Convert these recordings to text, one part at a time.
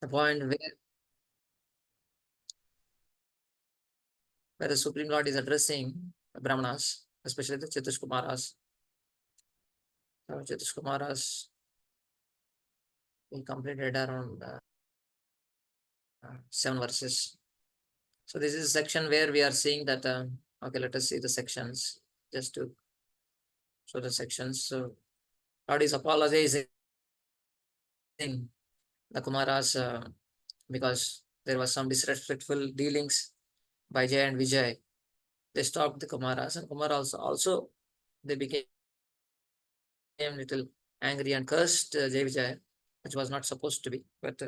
the point where the Supreme Lord is addressing the Brahmanas, especially the Chatushkumaras. Chatushkumaras, we completed around 7 verses. So this is a section where we are seeing that, okay, let us see the sections, just to show the sections. So Lord is apologizing the Kumaras because there was some disrespectful dealings by Jay and Vijay. They stopped the Kumaras, and Kumar also they became little angry and cursed Jay Vijay, which was not supposed to be. But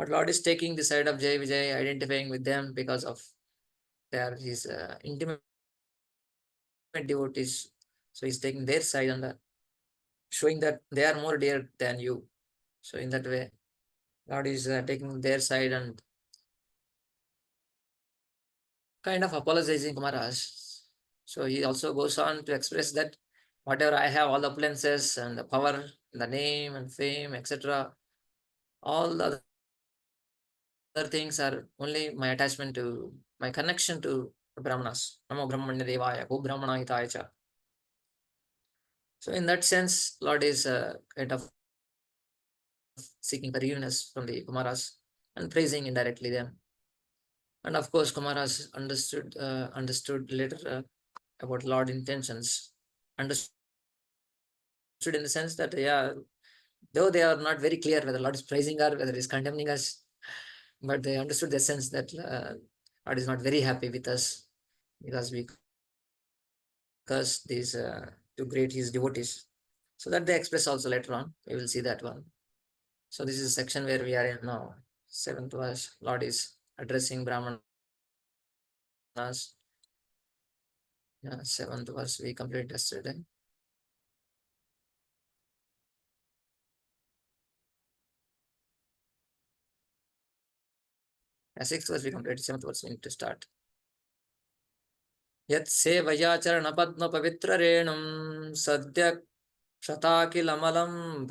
Lord is taking the side of Jay Vijay, identifying with them because of their his intimate devotees. So he's taking their side and showing that they are more dear than you. So in that way, Lord is taking their side and kind of apologizing Kumaras. So he also goes on to express that whatever I have, all the opulences and the power, the name and fame, etc., all the other things are only my attachment to, my connection to the Brahmanas. Namo Brahmanya Devaya, Go Brahmana Hitaya Cha. So in that sense, Lord is kind of seeking forgiveness from the Kumaras and praising indirectly them. And of course, Kumaras understood later about Lord intentions. Understood in the sense that, yeah, though they are not very clear whether Lord is praising or whether He is condemning us, but they understood the sense that Lord is not very happy with us because we curse these to great His devotees. So that they express also later on. We will see that one. So this is a section where we are in now. 7th verse, Lord is addressing Brahmanas. Yeah, 7th verse we completed yesterday. Yeah, 6th verse we completed, 7th verse we need to start. Yat sevayacharana padma pavitra renum sadhya Shatakilamalam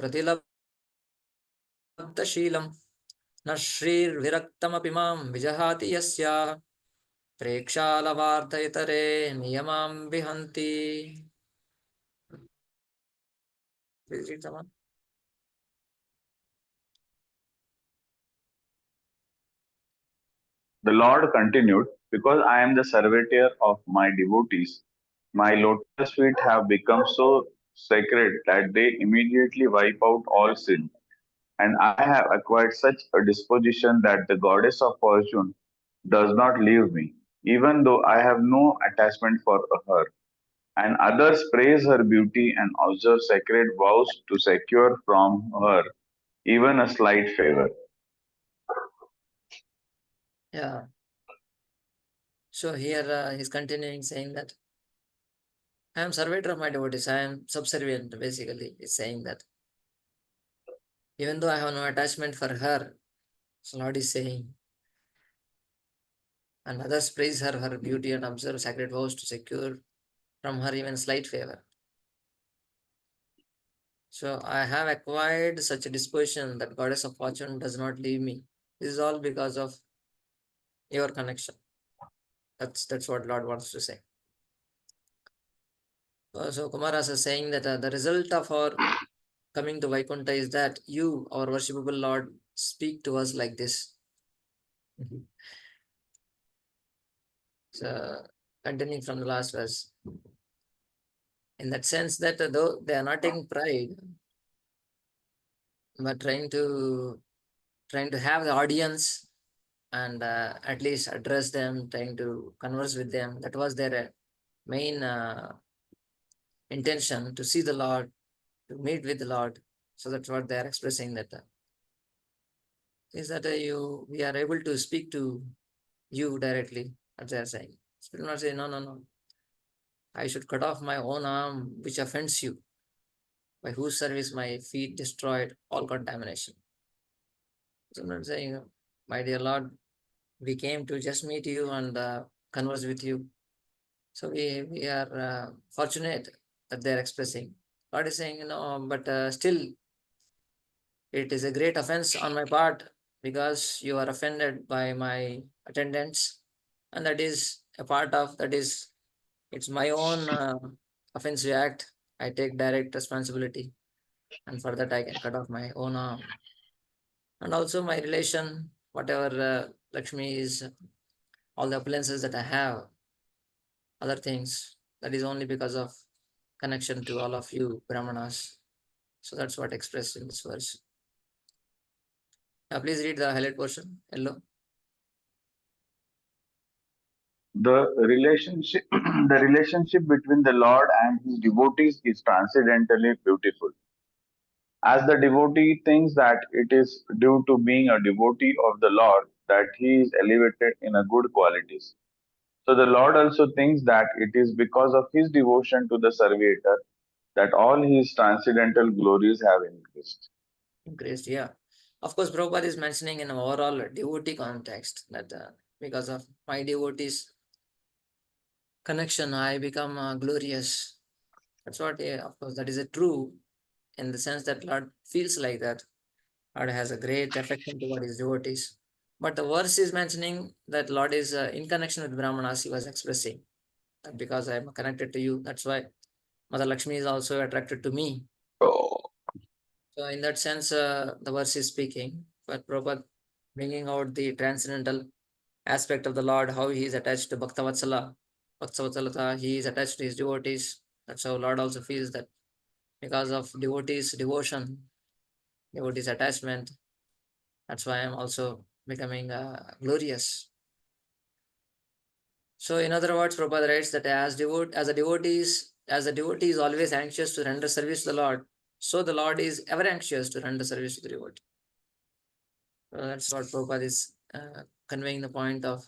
pratilabdashilam Nashrir viraktamapimam mam vijahati yasya Prekshalavartayatare niyamam vihanti. Please read someone. The Lord continued, because I am the servitor of my devotees, my lotus feet have become so sacred that they immediately wipe out all sin. And I have acquired such a disposition that the goddess of fortune does not leave me, even though I have no attachment for her. And others praise her beauty and observe sacred vows to secure from her even a slight favor. Yeah. So here he's continuing saying that I am servitor of my devotees. I am subservient, basically. He's saying that even though I have no attachment for her, so Lord is saying, and others praise her beauty and observe sacred vows to secure from her even slight favor. So I have acquired such a disposition that goddess of fortune does not leave me. This is all because of your connection. That's what Lord wants to say. So Kumaras is saying that the result of our coming to Vaikuntha is that you, our worshipable Lord, speak to us like this. So continuing from the last verse, in that sense that though they are not taking pride, but trying to have the audience and at least address them, trying to converse with them. That was their main intention, to see the Lord, to meet with the Lord. So that's what they are expressing, that is that we are able to speak to you directly, as they are saying. Spirit not say, no, no, no. I should cut off my own arm, which offends you, by whose service my feet destroyed all contamination. So I'm not saying, my dear Lord, we came to just meet you and converse with you. So we are fortunate that they are expressing. Lord is saying, but still, it is a great offense on my part because you are offended by my attendance, and that is a part of that is it's my own offensive act. I take direct responsibility, and for that I can cut off my own arm. And also my relation, whatever Lakshmi is, all the appliances that I have, other things, that is only because of connection to all of you Brahmanas. So that's what expressed in this verse. Please read the highlight portion. Hello. The relationship, the relationship between the Lord and his devotees is transcendently beautiful. As the devotee thinks that it is due to being a devotee of the Lord that he is elevated in a good qualities. So the Lord also thinks that it is because of his devotion to the Servitor that all his transcendental glories have increased. Increased, yeah. Of course, Prabhupada is mentioning in overall devotee context that because of my devotees connection, I become glorious. That's what, yeah, of course, that is a true in the sense that Lord feels like that. Lord has a great affection toward his devotees. But the verse is mentioning that Lord is in connection with Brahmanas, he was expressing that because I am connected to you, that's why Mother Lakshmi is also attracted to me. Oh. So, in that sense, the verse is speaking, but Prabhupada bringing out the transcendental aspect of the Lord, how he is attached to Bhaktavatsala. Bhaktavatsala, he is attached to his devotees. That's how Lord also feels that because of devotees' devotion, devotees' attachment, that's why I'm also becoming glorious. So, in other words, Prabhupada writes that as a devotee is always anxious to render service to the Lord, so the Lord is ever anxious to render service to the devotee. That's what Prabhupada is conveying the point of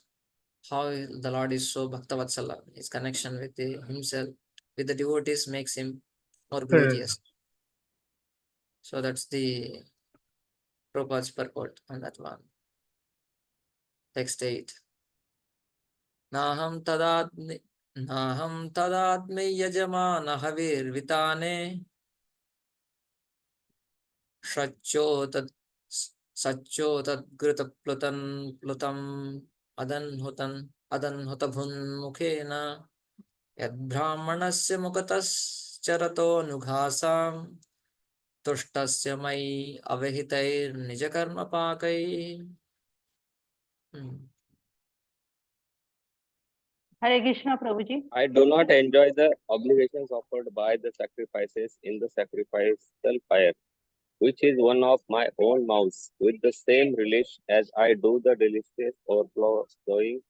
how the Lord is so Bhaktavatsala. His connection with himself, with the devotees, makes him more glorious. So that's the Prabhupada's purport on that one. Text 8. Naham tadatmi Naham tadatmi yajamana havirvitane Shachotad Sachotad Plutam Adanhutabhun Mukhena Yadbrahmanasya Mukatas Nughasam Tushtasya Mai Avehitair Nijakarma Pakai. Hare Krishna, Prabhuji. I do not enjoy the obligations offered by the sacrifices in the sacrificial fire, which is one of my own mouths, with the same relish as I do the delicious overflowing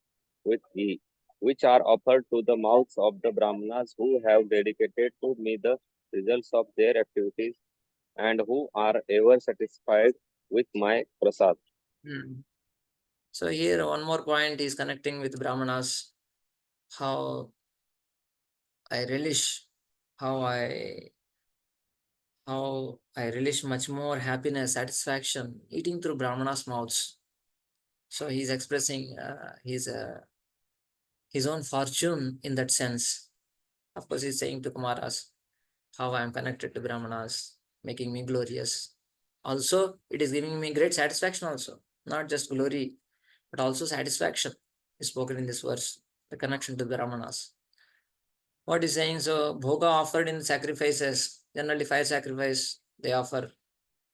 with ghee, which are offered to the mouths of the Brahmanas who have dedicated to me the results of their activities and who are ever satisfied with my prasad. So here one more point is connecting with Brahmanas, how I relish, how I relish much more happiness, satisfaction eating through Brahmanas' mouths. So he's expressing his own fortune in that sense. Of course, he's saying to Kumaras how I am connected to Brahmanas, making me glorious. Also, it is giving me great satisfaction also, not just glory, but also satisfaction is spoken in this verse, the connection to Brahmanas. What is saying, so bhoga offered in sacrifices, generally fire sacrifice, they offer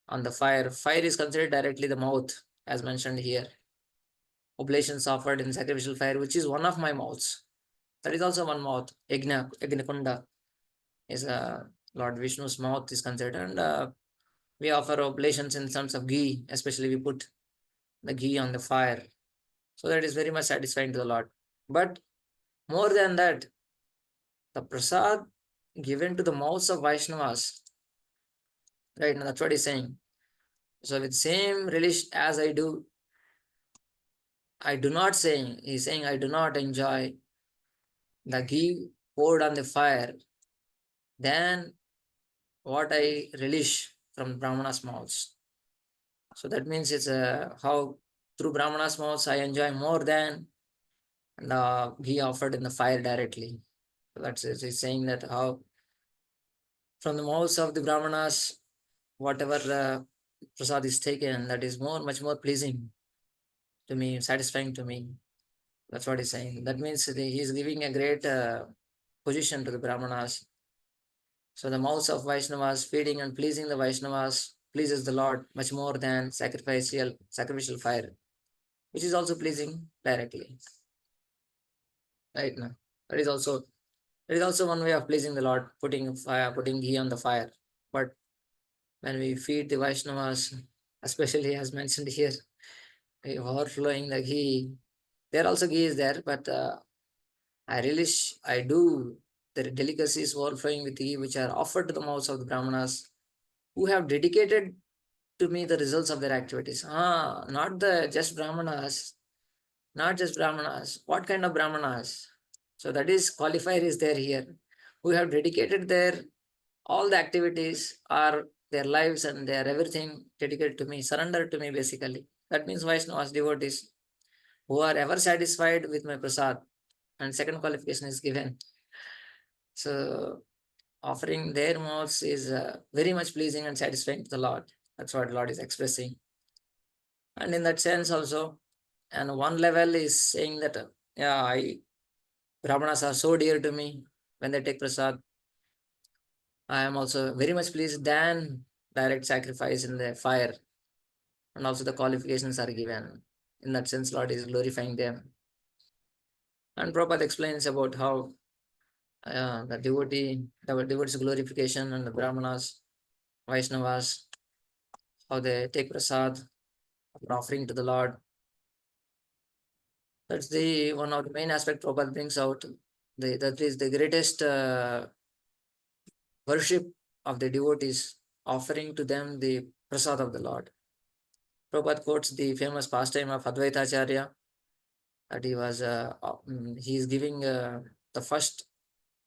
on the fire. Fire is considered directly the mouth, as mentioned here. Oblations offered in sacrificial fire, which is one of my mouths. That is also one mouth. Yagna Kunda is Lord Vishnu's mouth is considered. And we offer oblations in terms of ghee, especially we put the ghee on the fire. So that is very much satisfying to the Lord. But more than that, the prasad given to the mouths of Vaishnavas, right? Now that's what he's saying. So with same relish as I do not saying, he's saying I do not enjoy the ghee poured on the fire than what I relish from Brahmana's mouths. So that means it's how through Brahmana's mouths I enjoy more than the ghee offered in the fire directly. So that's it. He's saying that how from the mouths of the Brahmanas, whatever prasad is taken, that is much more pleasing to me, satisfying to me. That's what he's saying. That means he is giving a great position to the Brahmanas. So the mouths of Vaishnavas feeding and pleasing the Vaishnavas pleases the Lord much more than sacrificial fire, which is also pleasing directly. Right now, that is also one way of pleasing the Lord, putting ghee on the fire. But when we feed the Vaishnavas, especially as mentioned here, overflowing the ghee, there also ghee is there, but I relish, I do the delicacies overflowing with ghee which are offered to the mouths of the Brahmanas who have dedicated to me the results of their activities. Not the just Brahmanas, not just Brahmanas. What kind of Brahmanas? So that is qualifier is there here, who have dedicated their all the activities or their lives and their everything dedicated to me, surrendered to me basically. That means Vaishnavas, devotees, who are ever satisfied with my prasad. And second qualification is given. So offering their mouths is very much pleasing and satisfying to the Lord. That's what the Lord is expressing. And in that sense also, and one level is saying that, Brahmanas are so dear to me when they take prasad. I am also very much pleased than direct sacrifice in the fire. And also the qualifications are given. In that sense, Lord is glorifying them. And Prabhupada explains about how the devotee's glorification and the Brahmanas, Vaishnavas, how they take prasad, offering to the Lord. That's the one of the main aspect Prabhupada brings out. That is the greatest worship of the devotees, offering to them the prasad of the Lord. Prabhupada quotes the famous pastime of Advaita Acharya, that he is giving the first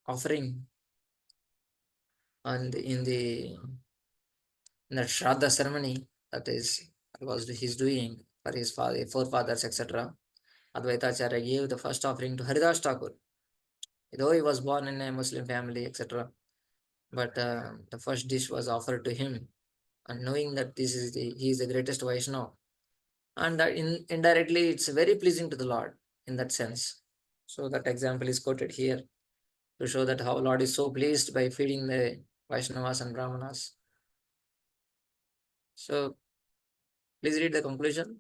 offering and in the Shraddha ceremony, he's doing for his forefathers, etc. Advaita Acharya gave the first offering to Haridas Thakur, though he was born in a Muslim family, etc. But the first dish was offered to him, and knowing that he is the greatest Vaishnava, and that indirectly it's very pleasing to the Lord in that sense. So that example is quoted here to show that how Lord is so pleased by feeding the Vaishnavas and Brahmanas. So please read the conclusion.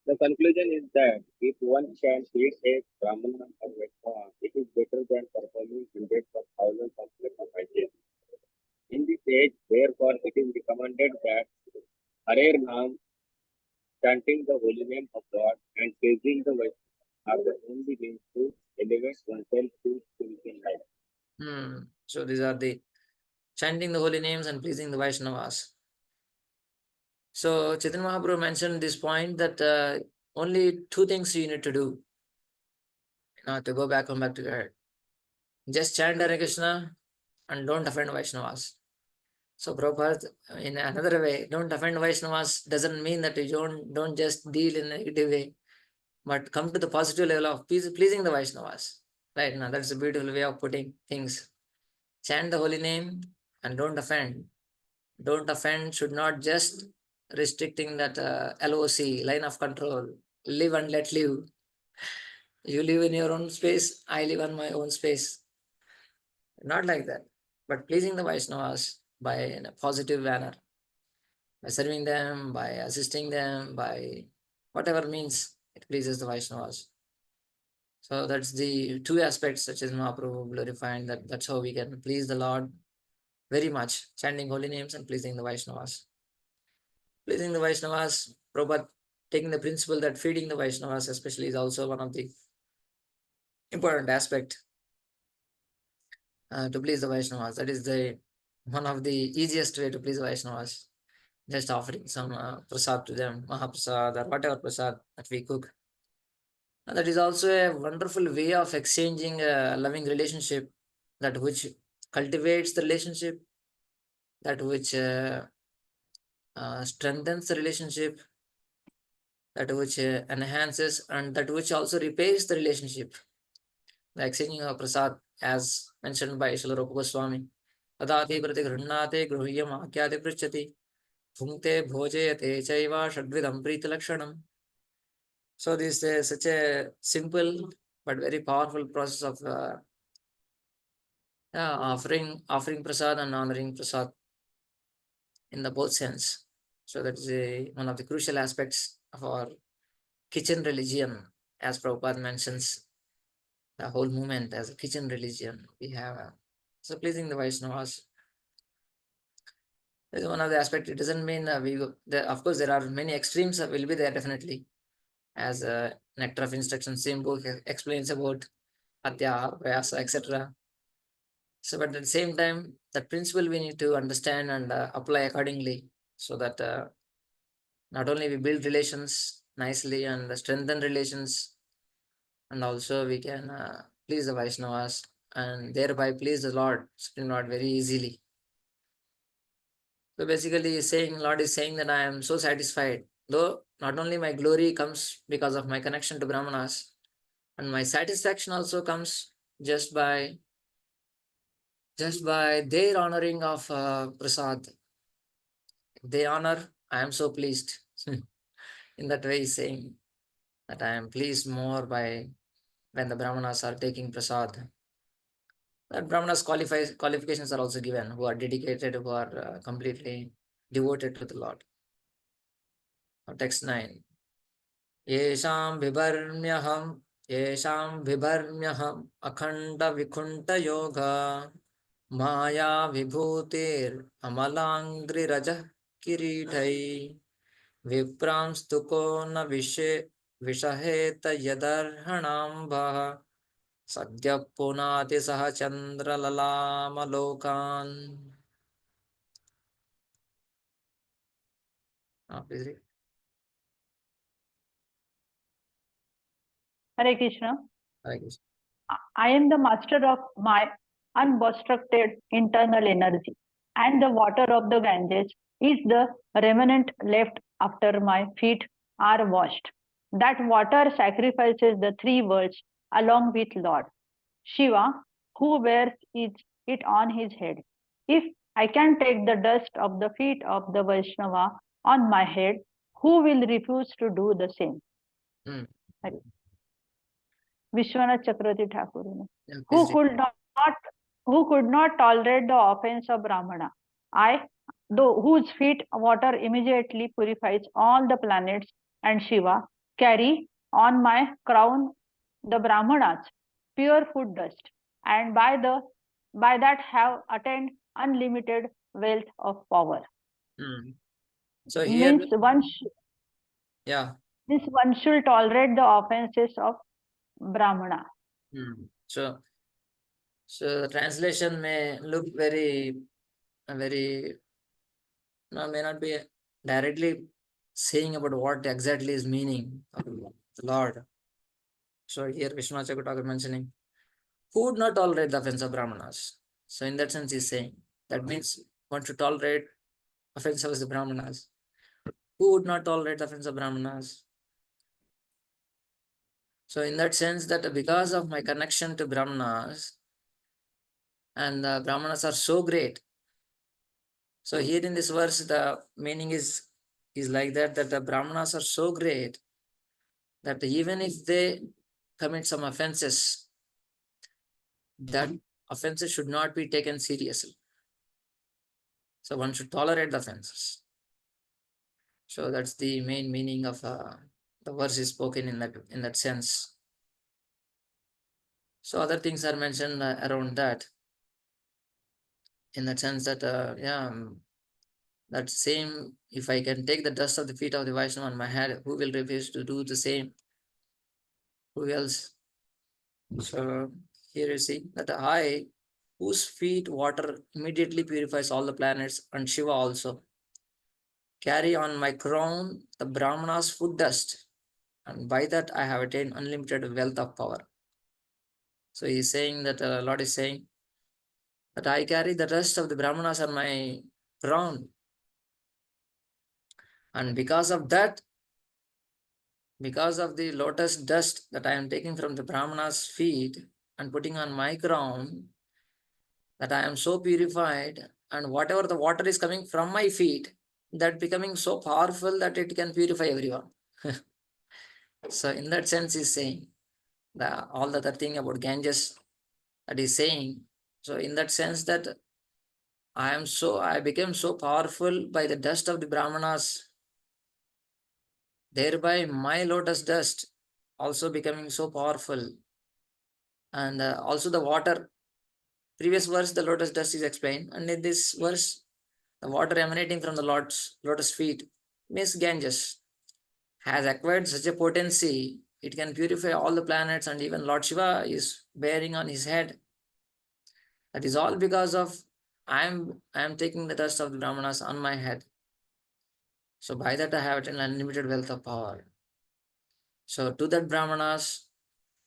The conclusion is that if one can feed a Brahmana or Vaishnava, it is better than performing hundreds of thousands of sacrifices. In this age, therefore, it is recommended that Harer Naam, chanting the holy name of God and praising the Vaishnava are the only means to elevate oneself to spiritual life. So these are the chanting the holy names and pleasing the Vaishnavas. So Chaitanya Mahaprabhu mentioned this point that only two things you need to do to go back to God. Just chant Hare Krishna and don't offend Vaishnavas. So Prabhupada, in another way, don't offend Vaishnavas doesn't mean that you don't just deal in a negative way, but come to the positive level of pleasing the Vaishnavas. Right now, that's a beautiful way of putting things. Chant the holy name and don't offend. Don't offend should not just restricting that LOC, line of control, live and let live. You live in your own space, I live on my own space. Not like that, but pleasing the Vaishnavas in a positive manner, by serving them, by assisting them, by whatever means it pleases the Vaishnavas. So that's the two aspects such as Mahaprabhu glorified, that's how we can please the Lord very much, chanting holy names and pleasing the Vaishnavas. Pleasing the Vaishnavas, Prabhupada taking the principle that feeding the Vaishnavas especially is also one of the important aspect to please the Vaishnavas. That is the one of the easiest way to please Vaishnavas. Just offering some prasad to them, Mahaprasad or whatever prasad that we cook. And that is also a wonderful way of exchanging a loving relationship, that which cultivates the relationship, that which strengthens the relationship, that which enhances, and that which also repairs the relationship. The exchanging of prasad, as mentioned by Srila Prabhupada Swami, तदाति प्रतिगृह्णाते गृह्यम आख्याति पृच्छति भुङ्क्ते भोजयते चैव षड्विधं प्रीतिलक्षणम्. So this is such a simple but very powerful process of offering prasad and honoring prasad in the both sense. So that is one of the crucial aspects of our kitchen religion, as Prabhupada mentions the whole movement as a kitchen religion. We have so pleasing the Vaishnavas. This is one of the aspects. It doesn't mean of course there are many extremes will be there definitely, as Nectar of Instruction same book explains about Atya, Vyasa, etc. So, but at the same time, that principle we need to understand and apply accordingly, so that not only we build relations nicely and strengthen relations, and also we can please the Vaishnavas and thereby please the Lord, Supreme Lord, very easily. So basically, Lord is saying that I am so satisfied, though not only my glory comes because of my connection to Brahmanas, and my satisfaction also comes just by their honoring of prasad. They honor, I am so pleased. In that way, he's saying that I am pleased more by when the Brahmanas are taking prasad. That Brahmanas qualifications are also given, who are dedicated, who are completely devoted to the Lord. Text 9. Yesham vibharmyaham akhanda vikunta yoga maya vibhutir amalangri raja kiritai विप्रां स्तुको न विषहेत यदर्हणाम्भः सद्यः पुनाति सह चन्द्रललामलोकान्. Please read. Hare Krishna. Hare Krishna. I am the master of my unobstructed internal energy, and the water of the Ganges is the remnant left after my feet are washed. That water sacrifices the three worlds along with Lord Shiva, who wears it on his head. If I can take the dust of the feet of the Vaishnava on my head, who will refuse to do the same? Hare. Vishwanath Chakravarti Thakur. Yeah, Who please read. could not tolerate the offense of Brahmana. I, though whose feet water immediately purifies all the planets, and Shiva, carry on my crown the Brahmanas, pure food dust, and by that have attained unlimited wealth of power. So here, Means yeah. one should tolerate the offenses of Brahmana. So the translation may look very, may not be directly saying about what exactly is meaning of the Lord. So here Vishwanath Chakravarti mentioning, who would not tolerate the offense of Brahmanas? So in that sense, he's saying that means one should tolerate offense of the Brahmanas. Who would not tolerate the offense of Brahmanas? So in that sense, that because of my connection to Brahmanas, and the Brahmanas are so great. So here in this verse, the meaning is like that the Brahmanas are so great that even if they commit some offenses, that offenses should not be taken seriously. So one should tolerate the offenses. So that's the main meaning of the verse is spoken in that sense. So other things are mentioned around that, in that sense that that same, if I can take the dust of the feet of the Vaishnava on my head, who will refuse to do the same? Who else? So here you see that I, whose feet water immediately purifies all the planets, and Shiva also, carry on my crown the Brahmanas' food dust, and by that I have attained unlimited wealth of power. So he is saying that Lord is saying that I carry the dust of the Brahmanas on my crown, and because of that, because of the lotus dust that I am taking from the Brahmanas' feet and putting on my crown, that I am so purified, and whatever the water is coming from my feet, that becoming so powerful that it can purify everyone. So in that sense, he's saying all the other thing about Ganges that he's saying. So in that sense that I became so powerful by the dust of the Brahmanas, thereby my lotus dust also becoming so powerful. And also the water, previous verse, the lotus dust is explained. And in this verse, the water emanating from the Lord's lotus feet, means Ganges, has acquired such a potency, it can purify all the planets, and even Lord Shiva is bearing on his head. That is all because of I am taking the dust of the Brahmanas on my head. So by that I have an unlimited wealth of power. So to that Brahmanas,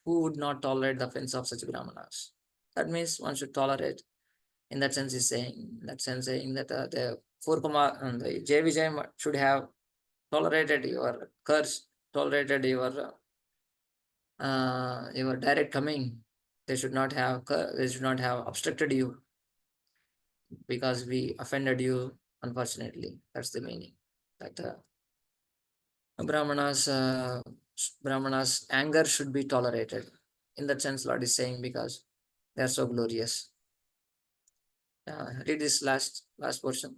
who would not tolerate the offense of such Brahmanas? That means one should tolerate. In that sense, he's saying, in that sense, saying that the four Kumar and the Jai Vijay should have tolerated your curse, tolerated your direct coming. They should not have obstructed you because we offended you. Unfortunately, that's the meaning. That Brahmanas, Brahmanas' anger should be tolerated. In that sense, Lord is saying because they are so glorious. Read this last portion.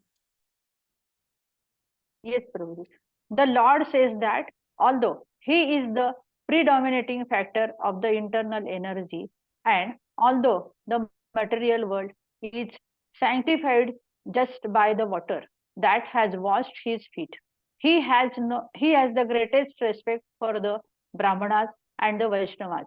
Yes, Prabhuji. The Lord says that although He is the predominating factor of the internal energy, and although the material world is sanctified just by the water that has washed His feet, He has the greatest respect for the Brahmanas and the Vaishnavas.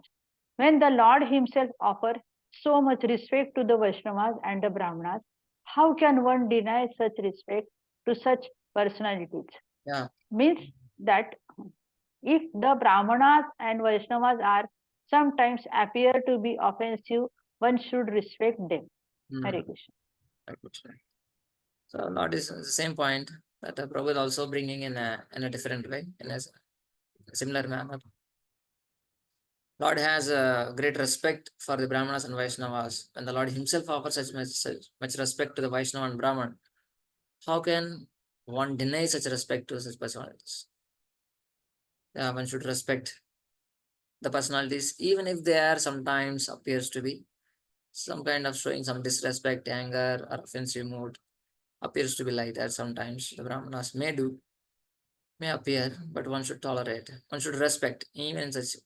When the Lord Himself offers so much respect to the Vaishnavas and the Brahmanas, how can one deny such respect to such personalities? Yeah. Means that if the Brahmanas and Vaishnavas are sometimes appear to be offensive, one should respect them. Hare Krishna. So Lord is the same point that Prabhupada is also bringing in a different way, in a similar manner. Lord has a great respect for the Brahmanas and Vaishnavas, and the Lord Himself offers such much respect to the Vaishnava and Brahman. How can one deny such respect to such personalities? Yeah, one should respect the personalities, even if they are sometimes appears to be some kind of showing some disrespect, anger, or offensive mood. Appears to be like that sometimes. The Brahmanas may appear, but one should tolerate. One should respect, even in such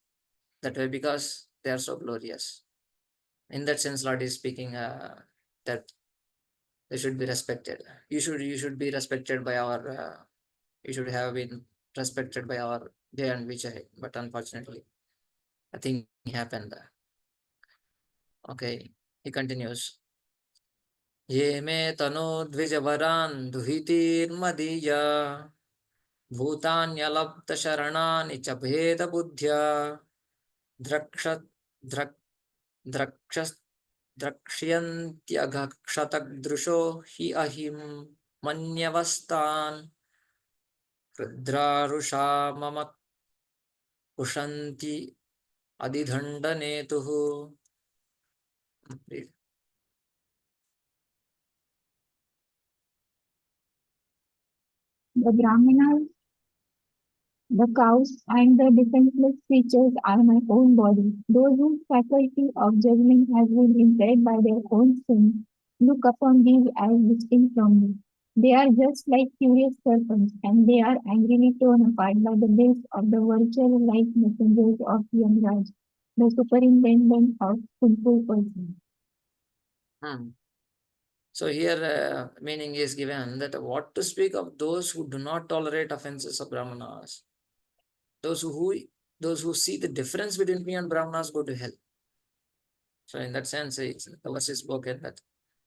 that way, because they are so glorious. In that sense, Lord is speaking that they should be respected. You should be respected by our. You should have been respected by our Jay and Vijay, but unfortunately, a thing happened. Okay, he continues. ये मे तनो द्विजवरान् दुहितीर्मदीया भूतान्यलब्धशरणानि च भेदबुद्ध्या द्रक्ष द्रक् द्रक्ष द्रक्ष्यन्त्यघक्षतदृशो हि अहिं मन्यवस्तान् रुद्रारुषा मम कुशन्ति अधिदण्डनेतुः. The Brahmanas, the cows, and the defenseless creatures are my own body. Those whose faculty of judgment has been impaired by their own sin look upon these as distinct from me. They are just like curious serpents, and they are angrily torn apart by the base of the vulture-like messengers of Yamraj, the superintendent of sinful persons. So here meaning is given that what to speak of those who do not tolerate offenses of Brahmanas. Those who see the difference between me and Brahmanas go to hell. So in that sense, the verse is spoken that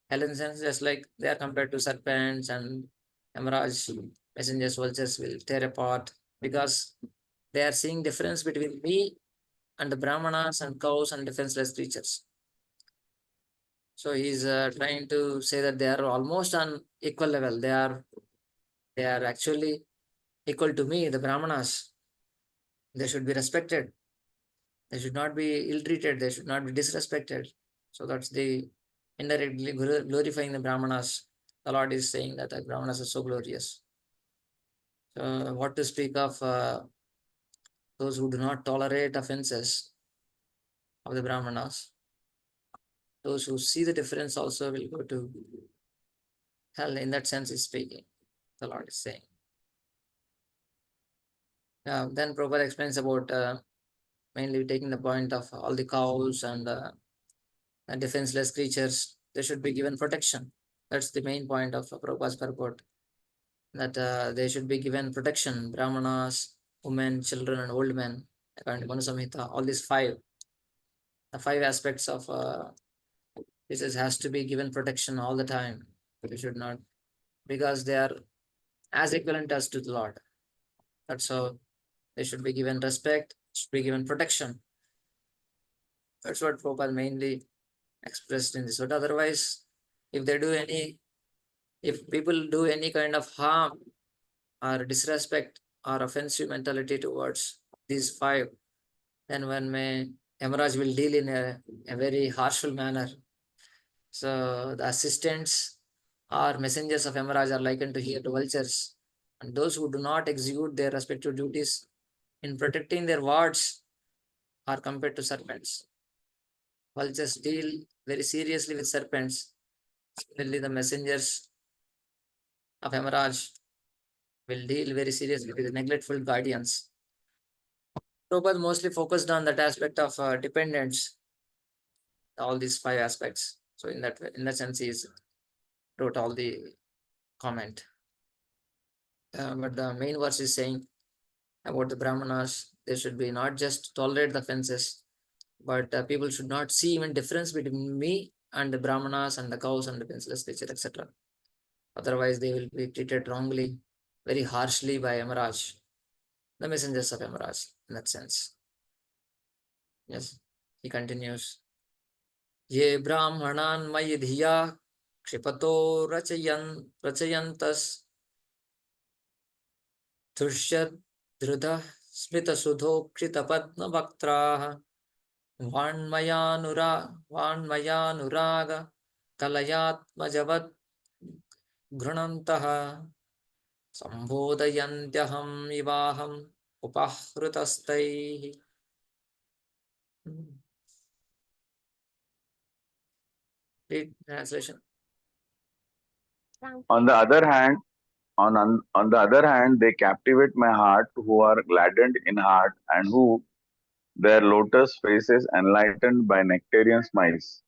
hell in the sense just like they are compared to serpents and emeralds, messengers, vultures will tear apart because they are seeing difference between me and the Brahmanas and cows and defenseless creatures. So he's trying to say that they are almost on equal level. They are actually equal to me, the Brahmanas. They should be respected. They should not be ill-treated. They should not be disrespected. So that's the indirectly glorifying the Brahmanas. The Lord is saying that the Brahmanas are so glorious. So what to speak of those who do not tolerate offenses of the Brahmanas? Those who see the difference also will go to hell. In that sense, is speaking. The Lord is saying. Then Prabhupada explains about mainly taking the point of all the cows and defenseless creatures. They should be given protection. That's the main point of Prabhupada's purport. That they should be given protection. Brahmanas, women, children, and old men. According to Manu Samhita, all these the five aspects of this has to be given protection all the time. We should not, because they are as equivalent as to the Lord. That's how they should be given respect, should be given protection. That's what Prabhupada mainly expressed in this. But otherwise, if people do any kind of harm or disrespect or offensive mentality towards these five, then when Yamaraj will deal in a very harshful manner. So the assistants or messengers of Yamaraj are likened to here to vultures. And those who do not execute their respective duties in protecting their wards are compared to serpents. Vultures deal very seriously with serpents. Similarly, the messengers of Yamaraj will deal very seriously with neglectful guardians. Prabhupada mostly focused on that aspect of dependence, all these five aspects. So in that sense, he wrote all the comment. But the main verse is saying about the Brahmanas, they should be not just tolerate the offenses, but people should not see even difference between me and the Brahmanas and the cows and the defenseless creature, etc. Otherwise, they will be treated wrongly, very harshly by Yamaraj, the messengers of Yamaraj, in that sense. Yes, he continues. Ye brahmanan mayi dhiya kshipato rachayantas dushyad drudha smita sudho krita padma bhaktraha Vanmayanuraga kalayatmajavad घृणन्तः Sambodhayantyaham ivaham upahrutastai. Read translation. On the other hand, on the other hand, they captivate my heart who are gladdened in heart and who their lotus faces enlightened by nectarian smiles.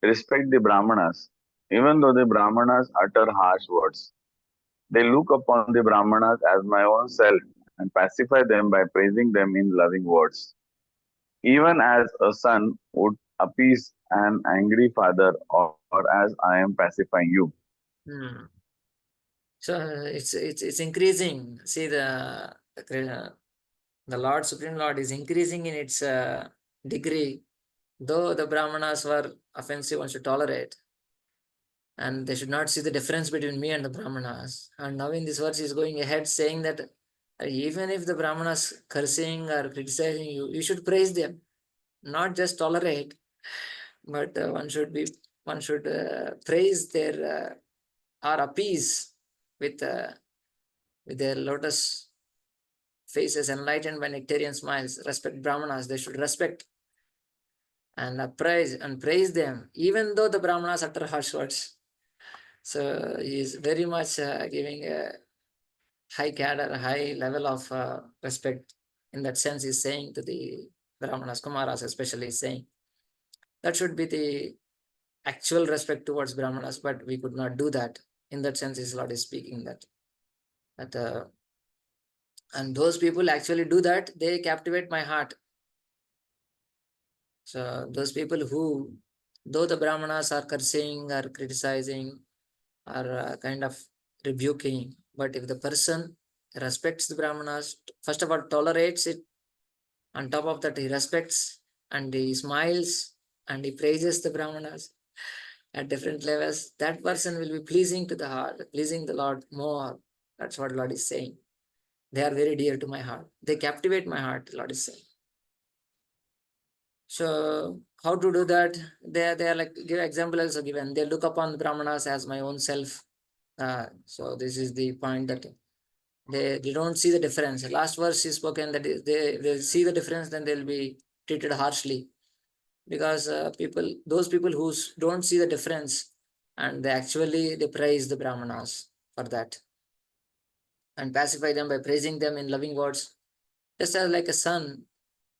Respect the Brahmanas, even though the Brahmanas utter harsh words. They look upon the Brahmanas as my own self and pacify them by praising them in loving words. Even as a son would appease an angry father, or as I am pacifying you. So it's increasing. See the Lord, Supreme Lord, is increasing in its degree. Though the Brahmanas were offensive, one should tolerate, and they should not see the difference between me and the Brahmanas. And now in this verse, he is going ahead saying that even if the Brahmanas cursing or criticizing you, you should praise them, not just tolerate, but one should praise their or appease with their lotus faces enlightened by nectarian smiles. Respect Brahmanas, they should respect and praise them, even though the Brahmanas utter harsh words. So he is very much giving a high cadre, high level of respect. In that sense, he's saying to the Brahmanas, Kumaras especially, saying that should be the actual respect towards Brahmanas, but we could not do that. In that sense, his Lord is speaking that and those people actually do that, they captivate my heart. So those people who, though the Brahmanas are cursing or criticizing or kind of rebuking, but if the person respects the Brahmanas, first of all tolerates it, on top of that he respects and he smiles and he praises the Brahmanas at different levels, that person will be pleasing to the heart, pleasing the Lord more. That's what Lord is saying. They are very dear to my heart. They captivate my heart, Lord is saying. So how to do that? They are like, give example also given. They look upon the Brahmanas as my own self. So this is the point that they don't see the difference. Last verse is spoken that they see the difference, then they'll be treated harshly, because those people who don't see the difference, and they praise the Brahmanas for that and pacify them by praising them in loving words, just as like a son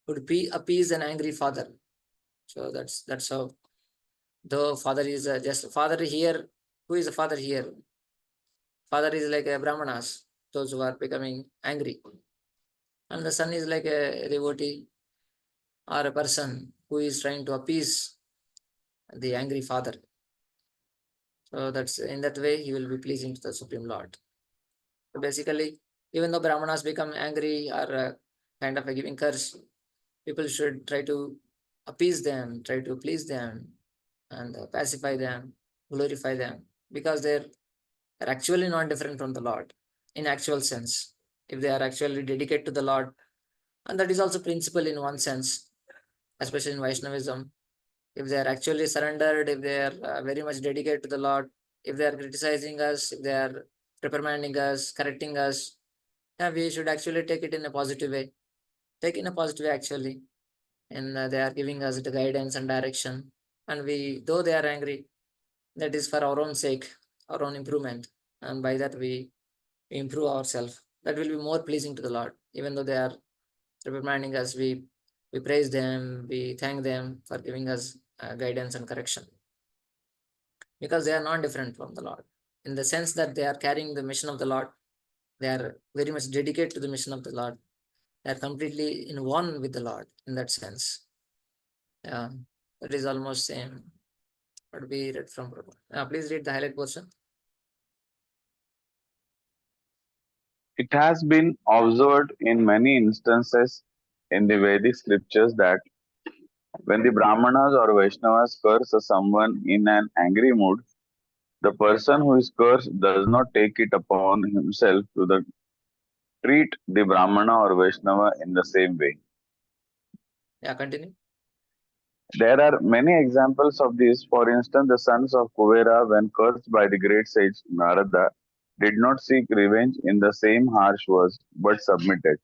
would be appease an angry father. So that's how. Though father is just father here. Who is the father here? Father is like a Brahmanas, those who are becoming angry, and the son is like a devotee or a person who is trying to appease the angry father. So that's in that way he will be pleasing to the Supreme Lord. So basically, even though Brahmanas become angry or kind of giving curse, people should try to appease them, try to please them, and pacify them, glorify them, because they're actually not different from the Lord in actual sense. If they are actually dedicated to the Lord, and that is also principle in one sense, especially in Vaishnavism. If they are actually surrendered, if they are very much dedicated to the Lord, if they are criticizing us, if they are reprimanding us, correcting us, yeah, we should actually take it in a positive way. Take in a positive way actually, and they are giving us the guidance and direction. And we, though they are angry, that is for our own sake, our own improvement, and by that we improve ourselves. That will be more pleasing to the Lord. Even though they are reprimanding us, we praise them, we thank them for giving us guidance and correction, because they are not different from the Lord in the sense that they are carrying the mission of the Lord. They are very much dedicated to the mission of the Lord. They are completely in one with the Lord in that sense. Yeah, that is almost same what we read from Prabhupada. Please read the highlight portion. It has been observed in many instances in the Vedic scriptures that when the Brahmanas or Vaishnavas curse someone in an angry mood, the person who is cursed does not take it upon himself to treat the Brahmana or Vaishnava in the same way. Yeah, continue. There are many examples of this. For instance, the sons of Kuvera, when cursed by the great sage Narada, did not seek revenge in the same harsh words, but submitted.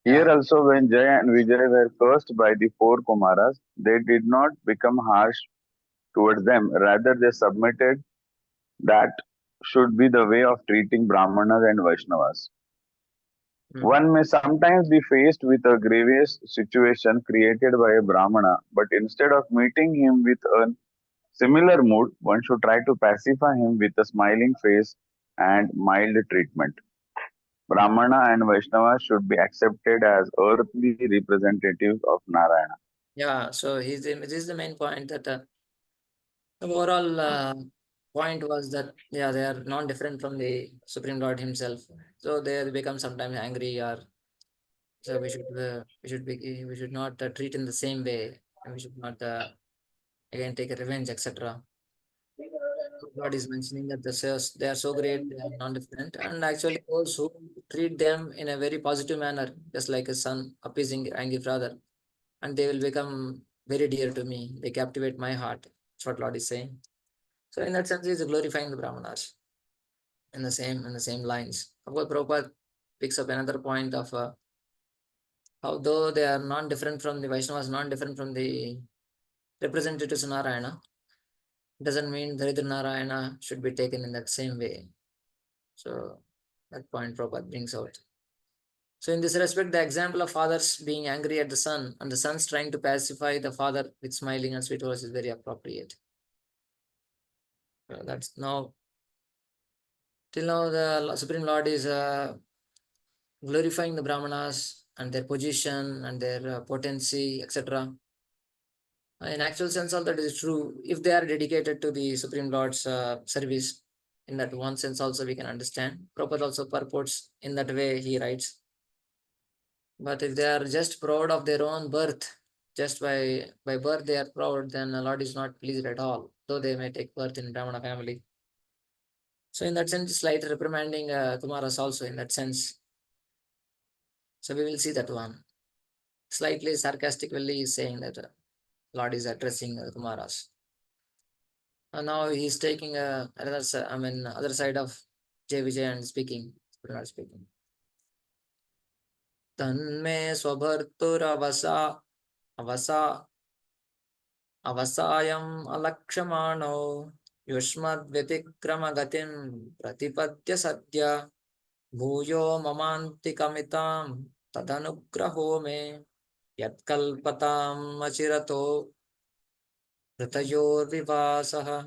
Here Yeah, also, when Jaya and Vijay were cursed by the four Kumaras, they did not become harsh towards them. Rather, they submitted. That should be the way of treating Brahmanas and Vaishnavas. mm, One may sometimes be faced with a grievous situation created by a Brahmana, but instead of meeting him with a similar mood, one should try to pacify him with a smiling face and mild treatment. Brahmana and Vaishnava should be accepted as earthly representatives of Narayana. yeah. So this is the main point that the overall point was that yeah, they are not different from the Supreme Lord Himself. So they become sometimes angry, or so we should not treat in the same way, and we should not again take a revenge, etc. God is mentioning that they are so great, they are non-different, and actually those who treat them in a very positive manner, just like a son appeasing angry father, and they will become very dear to me. They captivate my heart. That's what Lord is saying. So in that sense, He is glorifying the Brahmanas in the same lines. Of course, Prabhupada picks up another point of how though they are non-different from the Vaishnavas, non-different from the representatives of Narayana, doesn't mean Daridra Narayana should be taken in that same way. So that point Prabhupada brings out. So in this respect, the example of fathers being angry at the son and the sons trying to pacify the father with smiling and sweet words is very appropriate. That's now, till now the Supreme Lord is glorifying the Brahmanas and their position and their potency, etc. In actual sense, all that is true. If they are dedicated to the Supreme Lord's service, in that one sense also we can understand. Prabhupada also purports in that way, he writes. But if they are just proud of their own birth, just by birth they are proud, then the Lord is not pleased at all, though they may take birth in Brahmana family. So in that sense, slight reprimanding Kumaras also in that sense. So we will see that one. slightly sarcastically is saying that Lord is addressing Kumaras. And now he's taking other side of Jay Vijay and speaking. Not speaking. Tanme swabhartur avasa avasayam alakshamano yushmad vyatikrama pratipadya sadya bhuyo mamantikamitam tadanugraho me yatkalpatam achirato ratayor vivasaha.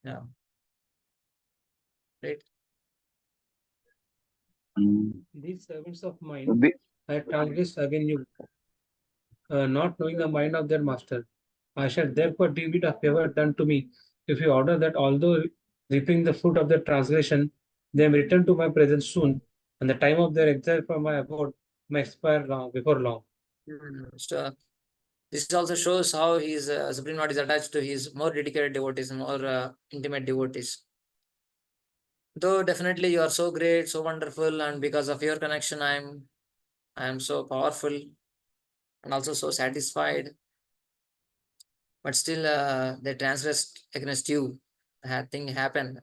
Yeah. Right. These servants of mine have transgressed against you, not knowing the mind of their master. I shall therefore deem it a favor done to me if you order that although reaping the fruit of their transgression, they may return to my presence soon, and the time of their exile from my abode may expire before long. So this also shows how his Supreme Lord is attached to his more dedicated devotees, more intimate devotees. Though definitely you are so great, so wonderful, and because of your connection, I am so powerful and also so satisfied. But still, they transgressed against you. That thing happened.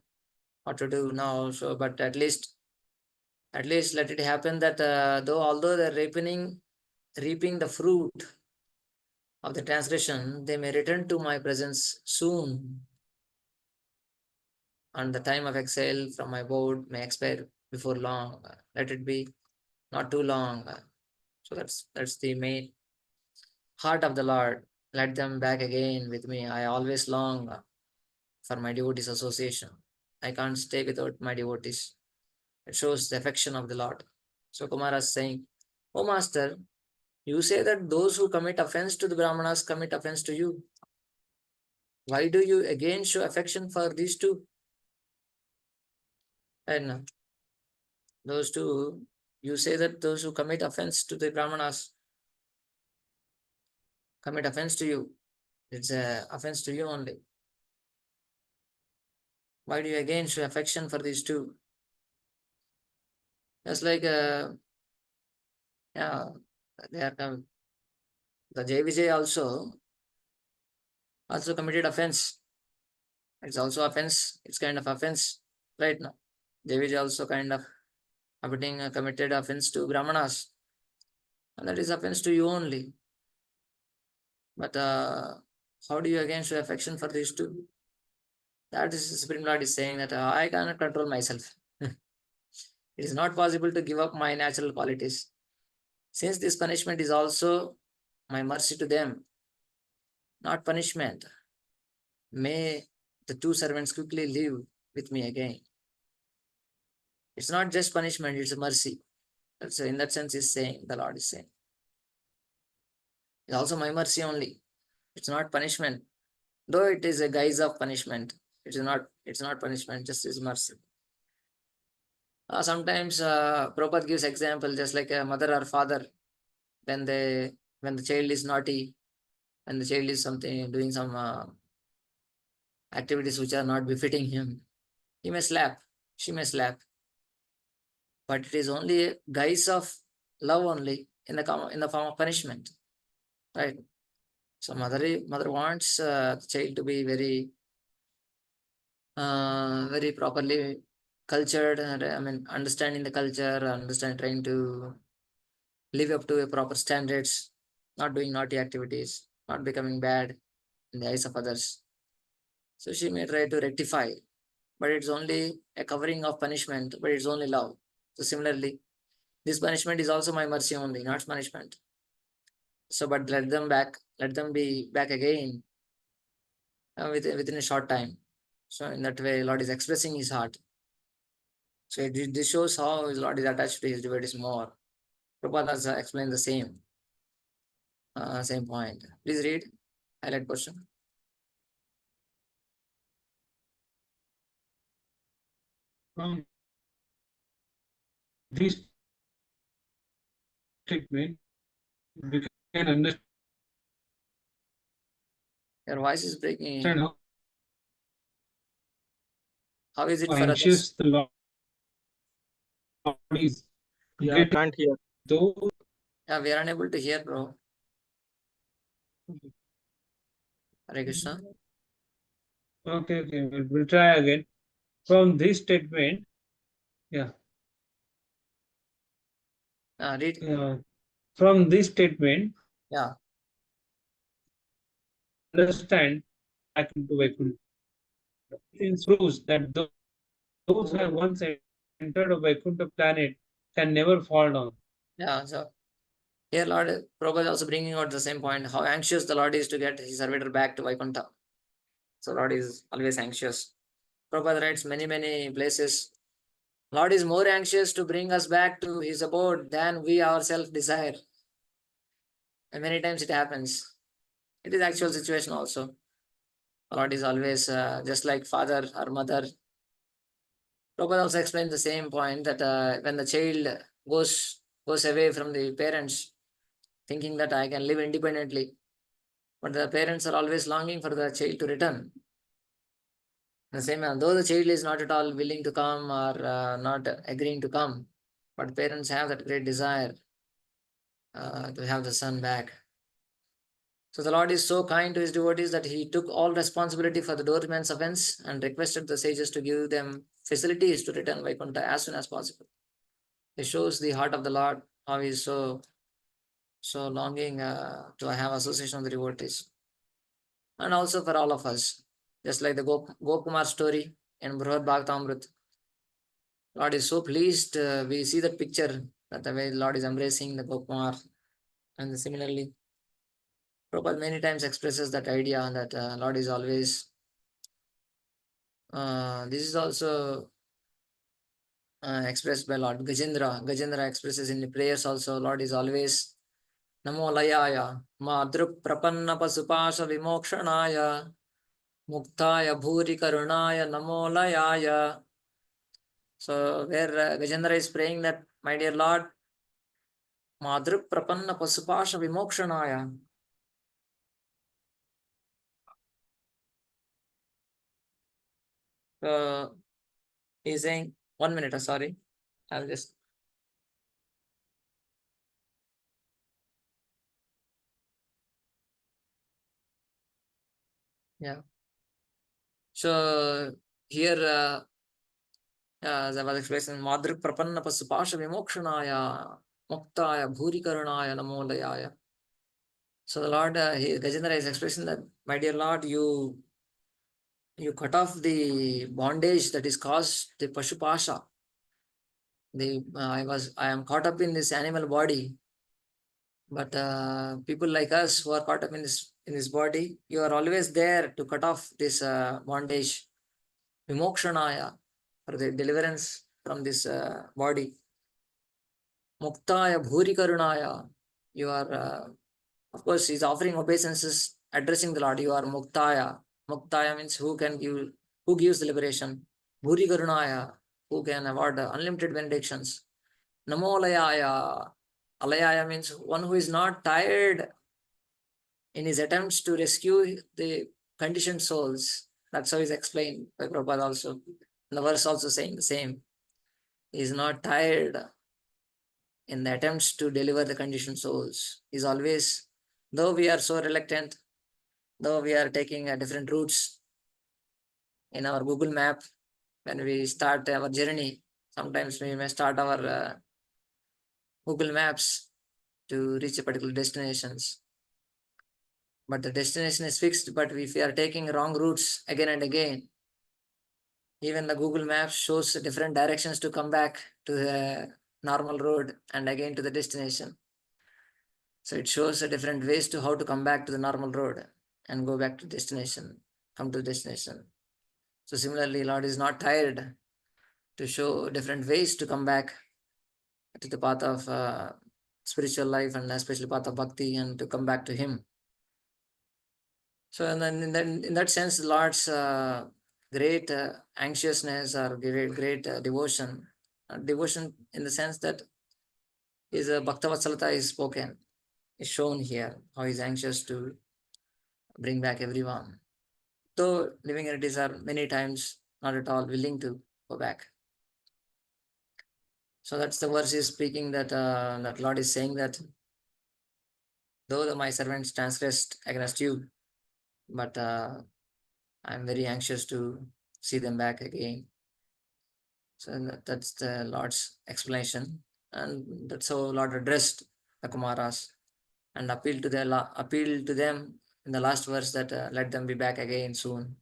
What to do now? So, but at least let it happen that although they're reaping the fruit of the transgression, they may return to my presence soon, and the time of exile from my abode may expire before long. Let it be not too long. So that's the main heart of the Lord. Let them back again with me. I always long for my devotees association. I can't stay without my devotees. It shows the affection of the Lord. So Kumara is saying, "Oh Master, you say that those who commit offense to the Brahmanas commit offense to you. Why do you again show affection for these two?" And those two, you say that those who commit offense to the Brahmanas commit offense to you. It's a offense to you only. Why do you again show affection for these two? Just like, yeah, they are the JVJ also committed offense. It's also offense. It's kind of offense right now. JVJ also kind of committed offense to Brahmanas, and that is offense to you only. But how do you again show affection for these two? That is Supreme Lord is saying that I cannot control myself. It is not possible to give up my natural qualities. Since this punishment is also my mercy to them, not punishment, may the two servants quickly live with me again. It's not just punishment, it's a mercy. So in that sense, he's saying, the Lord is saying. It's also my mercy only. It's not punishment. Though it is a guise of punishment. It's not punishment, just is mercy. Sometimes Prabhupada gives example just like a mother or father when the child is naughty, when the child is doing some activities which are not befitting him, he may slap, she may slap, but it is only a guise of love only in the form of punishment, right? So mother wants the child to be very properly cultured, and understanding the culture, trying to live up to a proper standards, not doing naughty activities, not becoming bad in the eyes of others. So she may try to rectify, but it's only a covering of punishment, but it's only love. So similarly, this punishment is also my mercy only, not punishment. So, but let them be back again within a short time. So in that way, Lord is expressing his heart. So this shows how his Lord is attached to his devotees more. Prabhupada has explained the same point. Please read, highlight portion. This statement, we can understand Your voice is breaking. How is it how for anxious others? the Lord is to Yeah, get can't hear. those Yeah, we are unable to hear, bro. Hare Krishna. Okay, we'll try again. From this statement, yeah. Read. From this statement, Yeah. understand back into Vaikuntha. It proves that those who have once entered a Vaikuntha planet can never fall down. Yeah. So here, Lord Prabhupada is also bringing out the same point, how anxious the Lord is to get his servitor back to Vaikuntha. So Lord is always anxious. Prabhupada writes many places. Lord is more anxious to bring us back to his abode than we ourselves desire. And many times it happens. It is actual situation also. Lord is always just like father or mother. Prabhupada also explained the same point that when the child goes away from the parents, thinking that I can live independently, but the parents are always longing for the child to return. The same, though the child is not at all willing to come or not agreeing to come, but parents have that great desire to have the son back. So the Lord is so kind to his devotees that he took all responsibility for the doorman's offense and requested the sages to give them facilities to return Vaikuntha as soon as possible. It shows the heart of the Lord, how he is so longing to have association with the devotees. And also for all of us, just like the Gopkumar story in Brihad Bhagavatamrita. Lord is so pleased. We see that picture that the way Lord is embracing the Gopkumar. And similarly, Prabhupada many times expresses that idea that Lord is always. This is also expressed by Lord Gajendra. Gajendra expresses in the prayers also. Lord is always Namo Layaya Madruk Prapanna Pasupasha Vimokshanaya Muktaya Bhuri Karunaya Namo Layaya. So where Gajendra is praying that, my dear Lord, Madruk Prapanna Pasupasha Vimokshanaya. He's saying, 1 minute, sorry. I'll just. Yeah. So here, as I was explaining, Madruk Prapanna Pasupasha Vimokshanaya Muktaya Bhuri Karunaya Namo Layaya. So the Lord, Gajendra is expressing that, my dear Lord, you cut off the bondage that is caused the Pashupasha. I am caught up in this animal body, but people like us who are caught up in this body, you are always there to cut off this bondage, vimokshanaya, for the deliverance from this body. Muktaya bhuri karunaya, you are of course he's offering obeisances, addressing the Lord. You are muktaya. Muktaya means who gives the liberation. Bhuri karunaya, who can award unlimited benedictions. Namo Alayaya. Alayaya means one who is not tired in his attempts to rescue the conditioned souls. That's how he's explained by Prabhupada also. And the verse also saying the same. He is not tired in the attempts to deliver the conditioned souls. He's always, though we are so reluctant, though we are taking different routes in our Google map, when we start our journey, sometimes we may start our Google Maps to reach a particular destinations. But the destination is fixed, but if we are taking wrong routes again and again, even the Google Maps shows different directions to come back to the normal road and again to the destination. So it shows a different ways to how to come back to the normal road and go back to destination, come to destination. So similarly, Lord is not tired to show different ways to come back to the path of spiritual life and especially path of bhakti and to come back to Him. So and then in that sense, the Lord's great anxiousness or great devotion, devotion in the sense that his Bhaktavatsalata is spoken, is shown here, how he's anxious to bring back everyone. Though living entities are many times not at all willing to go back. So that's the verse is speaking that that Lord is saying that though my servants transgressed against you, but I'm very anxious to see them back again. So that's the Lord's explanation, and that's how Lord addressed the Kumaras and appealed to them in the last verse that let them be back again soon,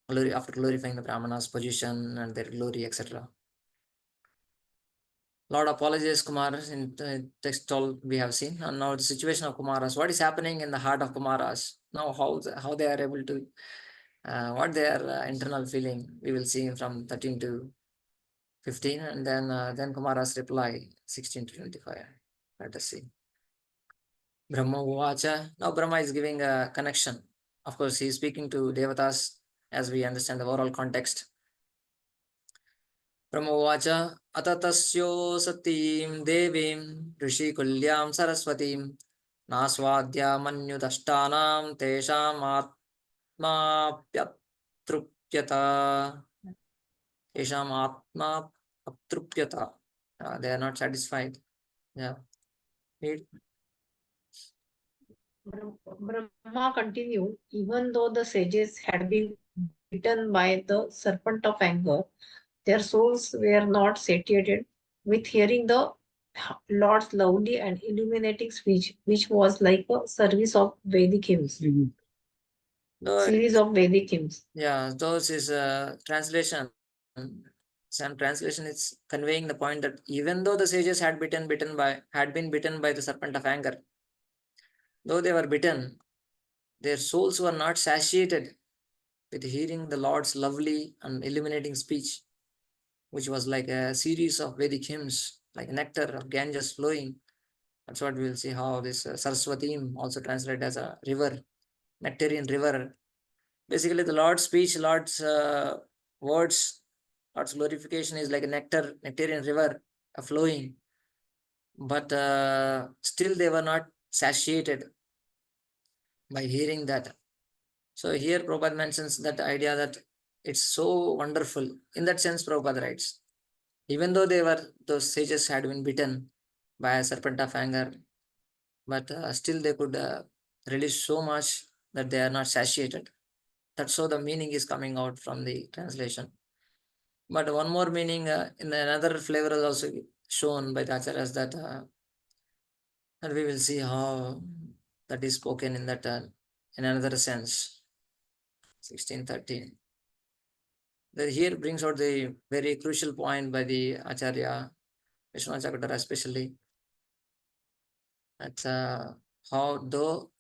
after glorifying the Brahmanas' position and their glory, etc. Lord apologizes Kumaras in the text all we have seen, and now the situation of Kumaras. What is happening in the heart of Kumaras now? How they are able to what their internal feeling we will see from 13 to 15, and then Kumaras reply 16 to 25. Let us see. Brahma Uvacha. Now Brahma is giving a connection. Of course, he is speaking to Devatas as we understand the overall context. Brahma Uvacha. Atatasyo satim devim rishikulyam saraswatim naswadya manyudashtanam tesham atmapyatrupyata. Tesham atma aptrupyata. They are not satisfied. Yeah. Read. Brahma continued, even though the sages had been bitten by the serpent of anger, their souls were not satiated with hearing the Lord's lovely and illuminating speech, which was like a service of Vedic hymns. Series of Vedic hymns. Yeah, those is a translation. Some translation is conveying the point that even though the sages had been bitten by the serpent of anger, though they were bitten, their souls were not satiated with hearing the Lord's lovely and illuminating speech, which was like a series of Vedic hymns, like nectar of Ganges flowing. That's what we'll see how this Saraswatim also translated as a river, nectarian river. Basically, the Lord's speech, Lord's words, Lord's glorification is like a nectarian river flowing. But still they were not satiated by hearing that. So here Prabhupada mentions that idea that it's so wonderful. In that sense, Prabhupada writes, even though those sages had been bitten by a serpent of anger, but still they could release so much that they are not satiated. That's how the meaning is coming out from the translation. But one more meaning in another flavor is also shown by the acharyas that and we will see how that is spoken in that in another sense. 1613. That here brings out the very crucial point by the Acharya, Vishwanath especially. That's how though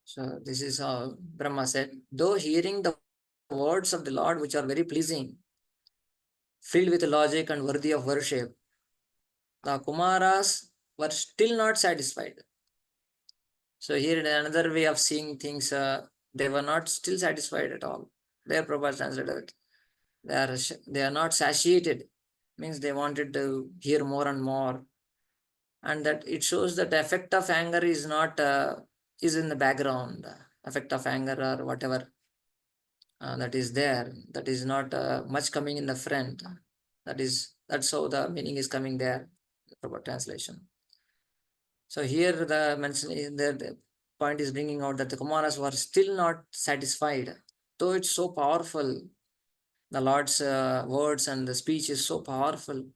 so this is how Brahma said, though hearing the words of the Lord which are very pleasing, filled with logic and worthy of worship, the Kumaras were still not satisfied. So here another way of seeing things, they were not still satisfied at all. Their Prabhupada translated it. They are not satiated, means they wanted to hear more and more. And that it shows that the effect of anger is not is in the background. Effect of anger or whatever that is there, that is not much coming in the front. That's how the meaning is coming there. Prabhupada translation. So here the mention is that the point is bringing out that the Kumaras were still not satisfied, though it's so powerful. The Lord's words and the speech is so powerful,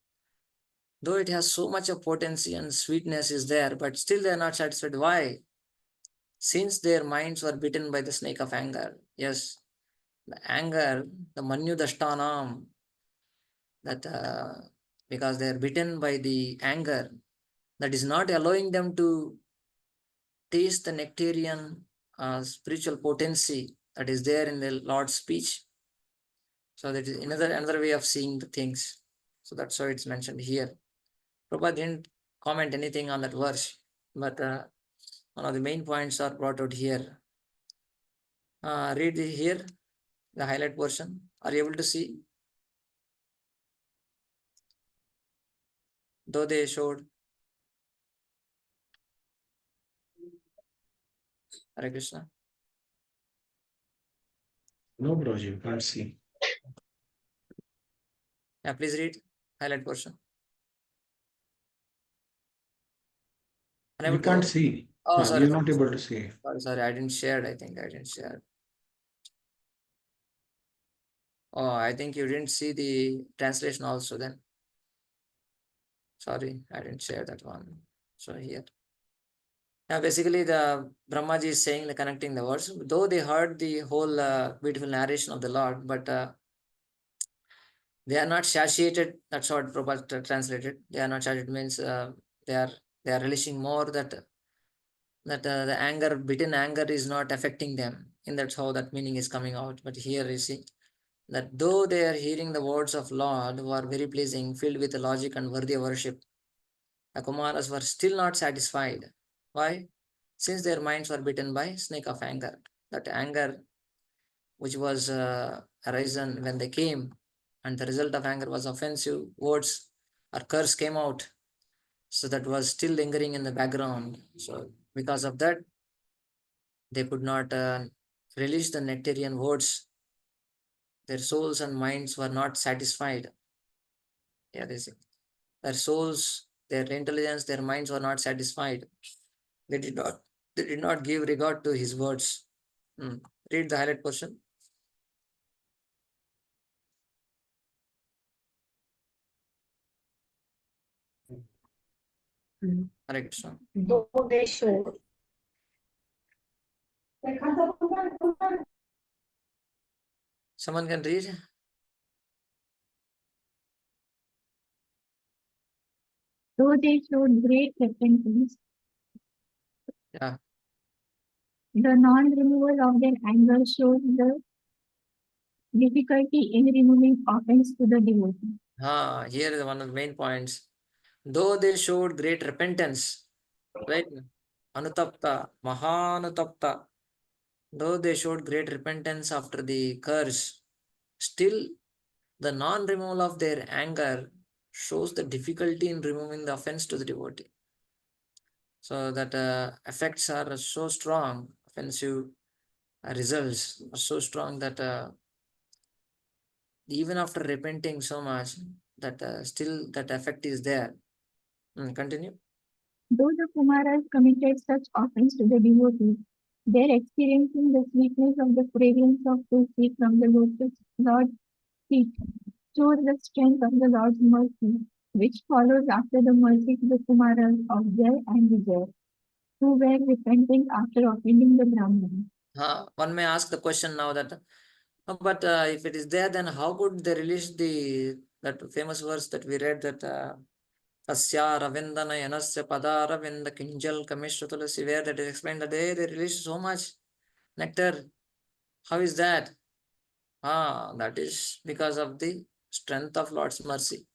though it has so much of potency and sweetness is there, but still they are not satisfied. Why? Since their minds were bitten by the snake of anger. Yes, the anger, the manyudashtanam, that because they are bitten by the anger, that is not allowing them to taste the nectarian spiritual potency that is there in the Lord's speech. So that is another way of seeing the things. So that's how it's mentioned here. Prabhupada didn't comment anything on that verse, but one of the main points are brought out here. Read here, the highlight portion. Are you able to see? Though they showed. Hare Krishna. No, bro, you can't see. Yeah, please read highlight portion. Unable You can't to. see. Oh, sorry. You're not able to see. Sorry, I didn't share. I think I didn't share. Oh, I think you didn't see the translation also then. Sorry, I didn't share that one. So here. Yeah, basically the Brahmaji is saying the connecting the words. Though they heard the whole beautiful narration of the Lord, but they are not satiated. That's what Prabhupada translated. They are not satiated means they are they are relishing more that the anger, bitten anger, is not affecting them. And that's how that meaning is coming out. But here you see that though they are hearing the words of Lord who are very pleasing, filled with logic and worthy of worship, the Kumaras were still not satisfied. Why? Since their minds were bitten by snake of anger. That anger which was arisen when they came, and the result of anger was offensive words or curse came out. So that was still lingering in the background. So because of that, they could not release the nectarian words. Their souls and minds were not satisfied. Yeah, they say. Their souls, their intelligence, their minds were not satisfied. They did not. They did not give regard to his words. Read the highlight portion. Hare Krishna. Though they showed Someone can read? Though they showed great repentance, Yeah. the non-removal of their anger shows the difficulty in removing offense to the devotee. Here is one of the main points. Though they showed great repentance, right? Anutapta, Mahanutapta. Though they showed great repentance after the curse, still the non-removal of their anger shows the difficulty in removing the offense to the devotee. So that effects are so strong, offensive results are so strong that even after repenting so much, that still that effect is there. Continue. Though the Kumaras committed such offense to the devotee, their experiencing the sweetness of the fragrance of Tulsi from the lotus Lord's feet shows the strength of the Lord's mercy, which follows after the mercy to the Kumaras of Jai and Vijay, who were repenting after offending the Brahman. One may ask the question now that, but if it is there, then how could they release that famous verse that we read that Tasya Ravindana Yanasya Pada Ravinda Kinjal Kamishra Tulasi, where that is explained that they release so much nectar. How is that? That is because of the strength of Lord's mercy.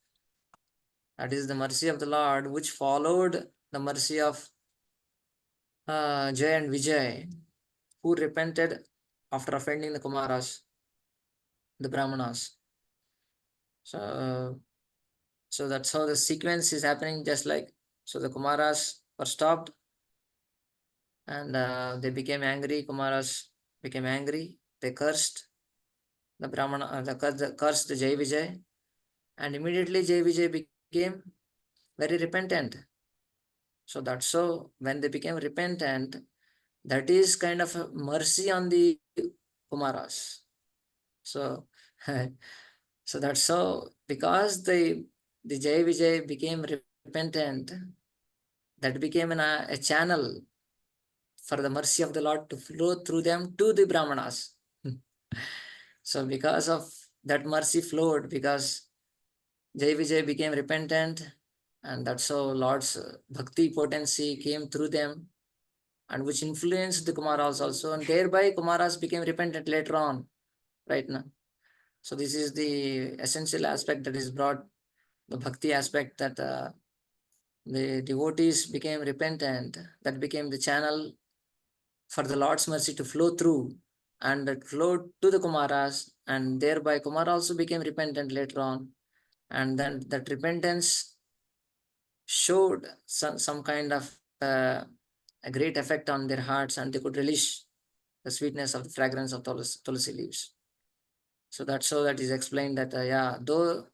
That is the mercy of the Lord which followed the mercy of Jay and Vijay, who repented after offending the Kumaras, the Brahmanas. So that's how the sequence is happening, just like, so the Kumaras were stopped and they became angry. Kumaras became angry. They cursed the Brahmana, cursed the Jai Vijay, and immediately Jai Vijay became very repentant. So that's so when they became repentant, that is kind of a mercy on the Kumaras. So, so that's so because the Jai Vijay became repentant, that became a channel for the mercy of the Lord to flow through them to the Brahmanas. So because of that mercy flowed, because Jai Vijay became repentant, and that's how Lord's bhakti potency came through them, and which influenced the Kumaras also, and thereby Kumaras became repentant later on, right now. So this is the essential aspect that is brought, the bhakti aspect, that the devotees became repentant, that became the channel for the Lord's mercy to flow through, and it flowed to the Kumaras, and thereby Kumara also became repentant later on, and then that repentance showed some kind of a great effect on their hearts, and they could relish the sweetness of the fragrance of tulsi leaves. So that's how that is explained that yeah, though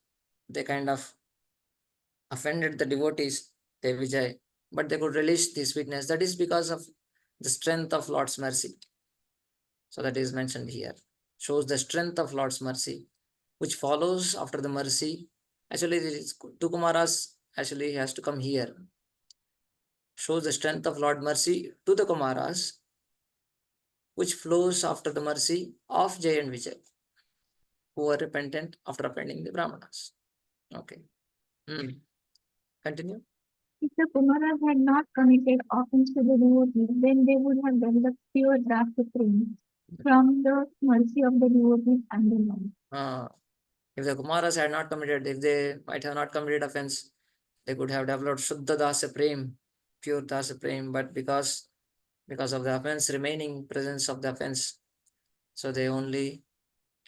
they kind of offended the devotees, they Vijay, but they could relish the sweetness. That is because of the strength of Lord's mercy. So that is mentioned here. Shows the strength of Lord's mercy, which follows after the mercy. Actually, two Kumaras actually has to come here. Shows the strength of Lord mercy to the Kumaras, which flows after the mercy of Jay and Vijay, who were repentant after offending the Brahmanas. Okay. Continue. If the Kumaras had not committed offense to the devotees, then they would have developed pure Rasa prema from the mercy of the devotees and the Lord. If the Kumaras had not committed, if they might have not committed offense, they could have developed Shuddha Dasa Prem, pure Dasa Prem, but because of the offense, remaining presence of the offense, so they only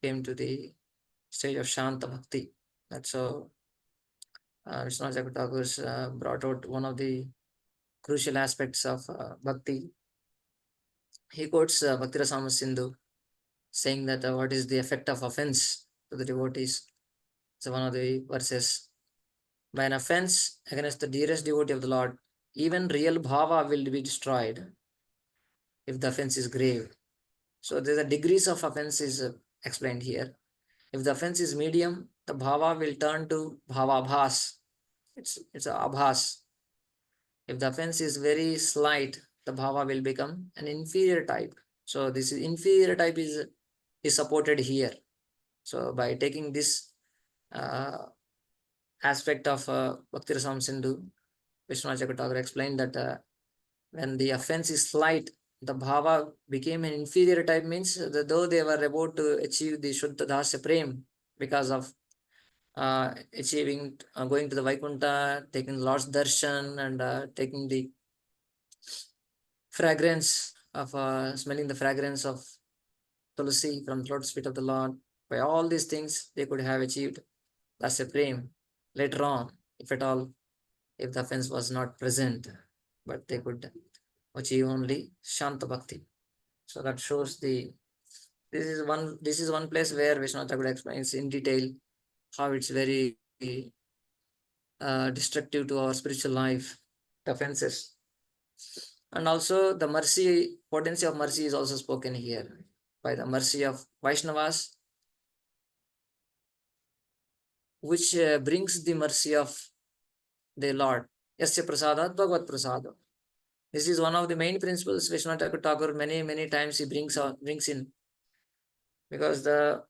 came to the stage of Shanta Bhakti. That's how Vishwanath Chakravarti brought out one of the crucial aspects of Bhakti. He quotes Bhakti Rasama Sindhu, saying that what is the effect of offense to the devotees. So one of the verses, by an offense against the dearest devotee of the Lord, even real bhava will be destroyed if the offense is grave. So there's a degrees of offense is explained here. If the offense is medium, the bhava will turn to bhava bhas. It's a abhas. If the offense is very slight, the bhava will become an inferior type. So this inferior type is supported here. So by taking this aspect of Bhakti Rasam Sindhu, Vishwanath Chakravarti explained that when the offense is slight, the bhava became an inferior type, means that though they were about to achieve the Shuddha Dasya Prem because of achieving, going to the Vaikuntha, taking Lord's darshan and taking the fragrance of, smelling the fragrance of Tulsi from the Lord's feet of the Lord. By all these things, they could have achieved Dasya Prem later on, if at all, if the offense was not present, but they could achieve only Shanta Bhakti. So that shows this is one place where Vishwanath Thakur explains in detail how it's very destructive to our spiritual life, the offenses. And also the mercy, potency of mercy is also spoken here. By the mercy of Vaishnavas, which brings the mercy of the Lord. Yasya prasadat bhagavad prasada. This is one of the main principles Vishwanath Thakur many times he brings in, because the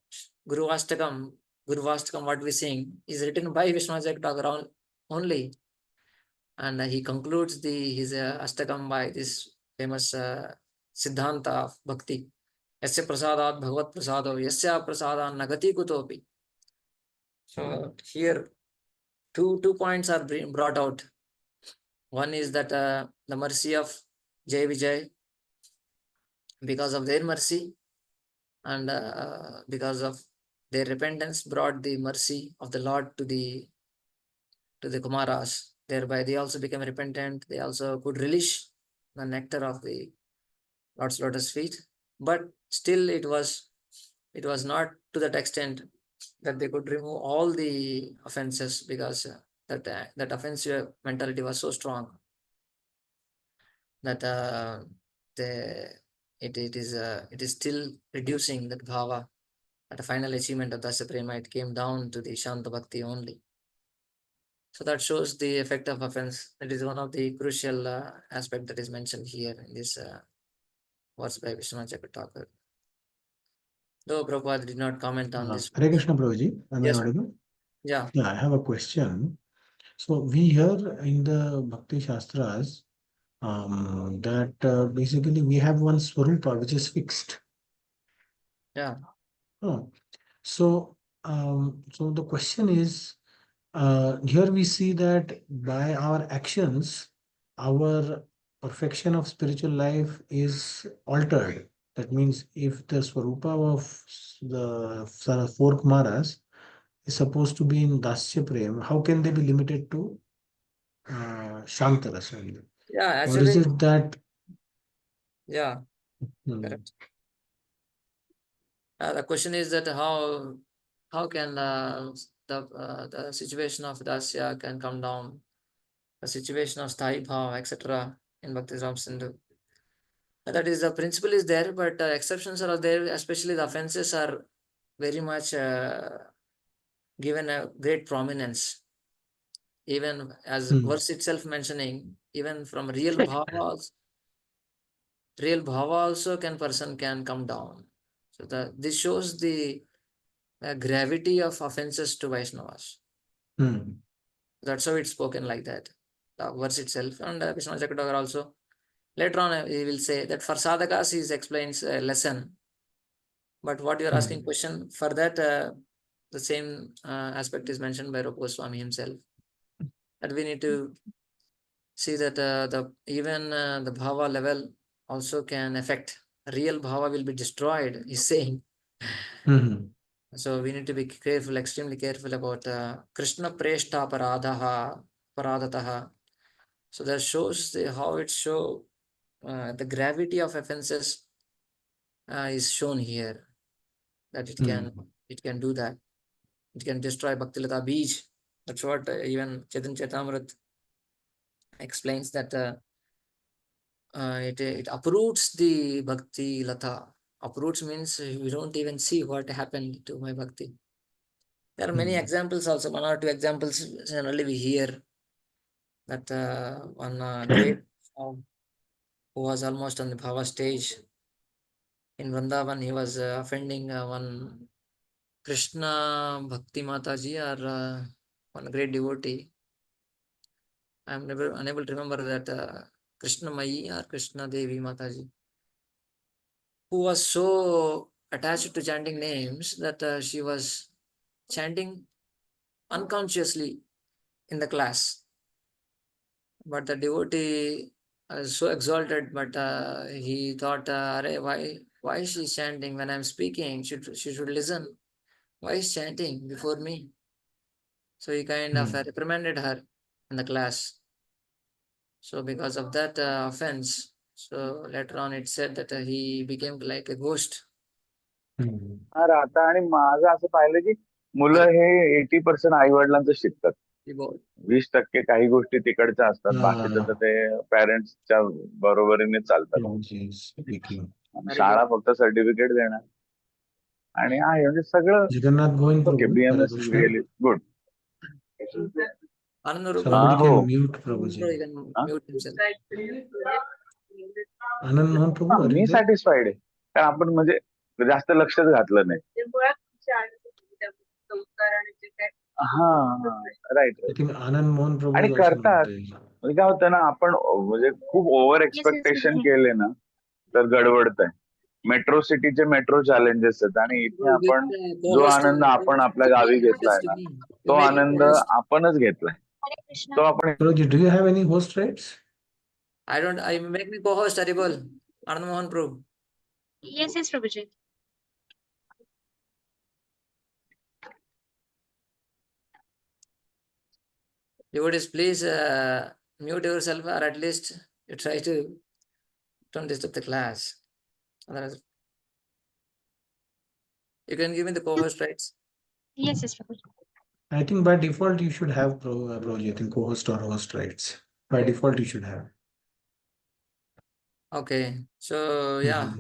Guru Vastakam what we sing is written by Vishwanath Thakur only, and he concludes his Astakam by this famous Siddhanta of Bhakti. Yasya prasadat bhagavad prasado yasya prasadan nagati kutopi. So here two points are brought out. One is that the mercy of Jai Vijay, because of their mercy and because of their repentance, brought the mercy of the Lord to the Kumaras. Thereby they also became repentant. They also could relish the nectar of the Lord's lotus feet. But still it was not to that extent that they could remove all the offenses, because that offensive mentality was so strong that it is still reducing that bhava. At the final achievement of Dasya Prema, it came down to the Shanta Bhakti only. So that shows the effect of offense. That is one of the crucial aspect that is mentioned here in this verse by Vishwanath Chakravarti. Though Prabhupada did not comment on this. Hare Krishna Prabhuji, am I Yes. audible? Yeah. Yeah, I have a question. So we hear in the Bhakti Shastras that basically we have one Swarupa which is fixed. Yeah. Oh. So the question is, here we see that by our actions, our perfection of spiritual life is altered. That means if the Swarupa of the four Kumaras is supposed to be in Dasya Prem, how can they be limited to Shantaras only? Yeah, Or is actually, it that? yeah, correct. The question is that how can the situation of Dasya can come down the situation of Sthayi Bhava, etc. in Bhakti Ram Sindhu. That is, the principle is there, but exceptions are there, especially the offenses are very much given a great prominence. Even as verse itself mentioning, even from real bhava also can come down. So this shows the gravity of offenses to Vaishnavas. That's how it's spoken like that, the verse itself. And Vishnu Chakradhar also later on he will say that for sadhakas he explains a lesson. But what you are asking question, for that the same aspect is mentioned by Rupa Goswami himself, that we need to see that even the bhava level also can affect. Real bhava will be destroyed, he's saying. So we need to be careful, extremely careful about Krishna Preshta Paradataha. So that shows how it show the gravity of offenses is shown here. That it can do that. It can destroy Bhaktilata Bij. That's what even Chaitanya Chaitamrit explains, that it uproots the Bhakti Lata. Uproots means we don't even see what happened to my Bhakti. There are many examples also, one or two examples generally we hear, that one great who was almost on the Bhava stage in Vrindavan, he was offending one Krishna Bhakti Mataji, or one great devotee. I am never unable to remember that Krishna Mayi or Krishna Devi Mataji, who was so attached to chanting names that she was chanting unconsciously in the class. But the devotee was so exalted, but he thought, why is she chanting when I'm speaking? She should listen. Why is chanting before me? So he kind of reprimanded her in the class. So because of that offense, so later on it said that he became like a ghost. हा राहता. आणि माझं असं पाहिलं की मुलं हे 80% आई वडिलांचं शिकतात. 20% काही गोष्टी तिकडच्या असतात, बाकीचं तर ते पॅरेंट्सच्या बरोबरीने चालतात. शाळा फक्त सर्टिफिकेट देणार आणि आहे म्हणजे सगळं. Jagannath going okay, Prabhu, Hare BMS Krishna. Really good. Somebody can mute Prabhuji. He can mute himself. Anand Mohan Prabhu, are me you there? Satisfied आहे, कारण आपण म्हणजे जास्त लक्षच घातलं नाही. हा right. I think Anand Mohan Prabhu आणि is also not करतात. there. म्हणजे काय होतं ना, आपण म्हणजे खूप ओव्हर एक्सपेक्टेशन केले ना तर गडबडतंय. मेट्रो सिटीचे मेट्रो चॅलेंजेस आहेत, आणि इथे आपण जो आनंद आपण आपल्या गावी घेतलाय ना, तो आनंद आपणच घेतलाय. तो आपण. Prabhuji, do you have any host rights? I make me co-host, Haribol. Anand Mohan Prabhu. Yes, Prabhuji. Devotees, please mute yourself, or at least you try to don't disturb the class. Otherwise, you can give me the co-host rights. Yes, Prabhuji. I think by default you should have Prabhuji, I think co-host or host rights. By default you should have. Okay, so yeah.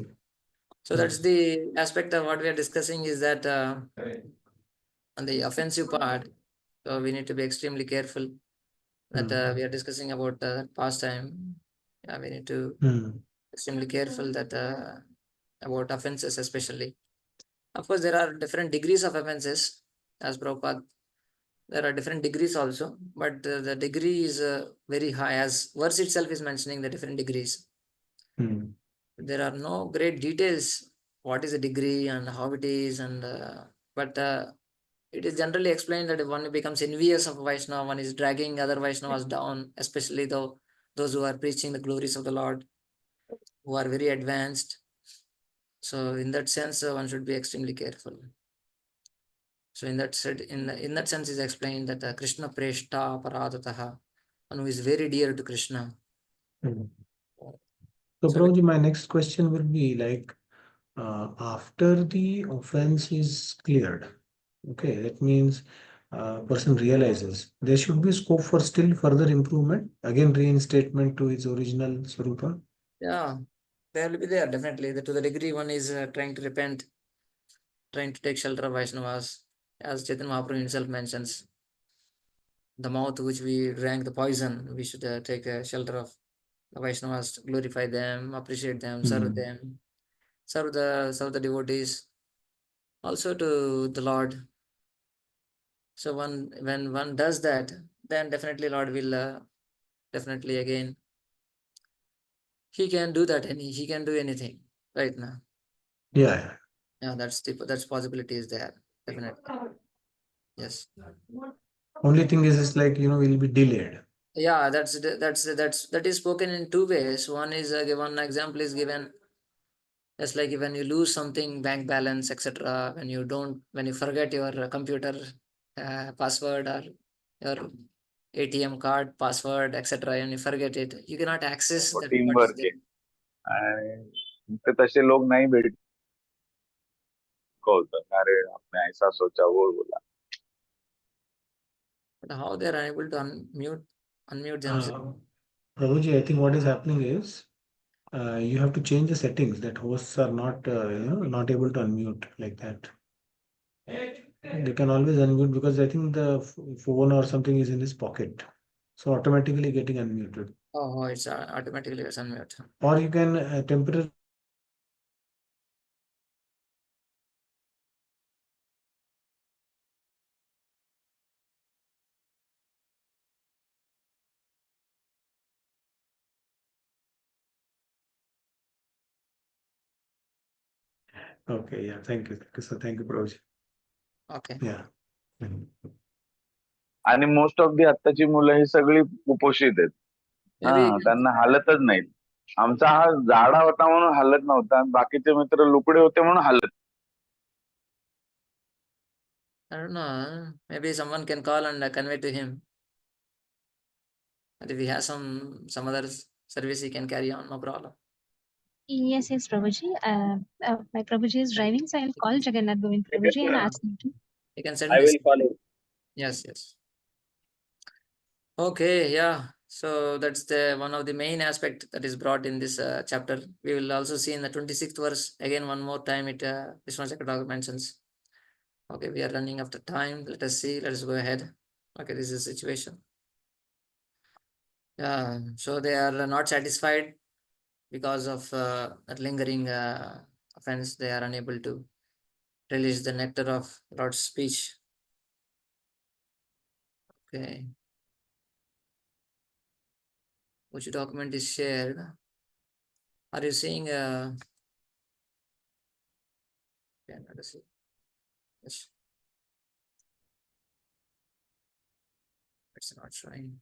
So that's the aspect of what we are discussing, is that on the offensive part, so we need to be extremely careful that we are discussing about pastime. Yeah, we need to extremely careful that about offenses especially. Of course, there are different degrees of offenses, as Prabhupada. There are different degrees also, but the degree is very high, as verse itself is mentioning the different degrees. There are no great details what is the degree and how it is, and but it is generally explained that if one becomes envious of Vaishnava, one is dragging other Vaishnavas down, especially those who are preaching the glories of the Lord, who are very advanced. So in that sense, one should be extremely careful. So in that sense is explained that Krishna Preshta Paradataha, one who is very dear to Krishna. So Prabhuji, my next question will be like, after the offense is cleared, okay, that means person realizes, there should be scope for still further improvement, again reinstatement to its original Swarupa. Yeah, they will be there definitely. To the degree one is trying to repent, trying to take shelter of Vaishnavas, as Chaitanya Mahaprabhu himself mentions, the mouth which we drank the poison, we should take shelter of the Vaishnavas, glorify them, appreciate them, serve them, serve the devotees, also to the Lord. So when one does that, then definitely Lord will definitely again he can do that. He can do anything right now. Yeah. Yeah, that's possibility is there definitely. Yes. Only thing is like will be delayed. Yeah, that is spoken in two ways. One is one example is given, just like when you lose something, bank balance, etc. When you forget your computer password or your ATM card password, etc. And you forget it, you cannot access that team what is work there. आहे आणि ते तसे लोक नाही भेट होतं अरे आपने ऐसा सोचा वो बोला. But how they are unable to unmute themselves? Prabhuji, I think what is happening is you have to change the settings that hosts are not not able to unmute like that. They can always unmute because I think the phone or something is in his pocket, so automatically getting unmuted. Oh, it's automatically unmute. Or you can temporarily. Okay, yeah, thank you. So thank you, Prabhuji. Okay. Yeah. आणि most of the आत्ताची मुलं ही सगळी कुपोषित आहेत. Maybe त्यांना हालतच नाहीत. आमचा हा जाडा होता म्हणून हालत नव्हता, बाकीचे मित्र लुकडे होते म्हणून हालत. I don't know. Maybe someone can call and convey to him. And if he has some other service, he can carry on, no problem. Yes, Prabhuji. My Prabhuji is driving, so I'll call Jagannath Govind Prabhuji and ask him to. You can send I will message. call him. Yes. Okay, yeah. So that's the one of the main aspect that is brought in this chapter. We will also see in the 26th verse again one more time. It Krishna Consciousness mentions. Okay, we are running after time. Let us see. Let us go ahead. Okay, this is the situation. Yeah. So they are not satisfied because of that lingering offense. They are unable to release the nectar of Lord's speech. Okay. Which document is shared? Are you seeing? Yeah, let us see. Yes. It's not showing.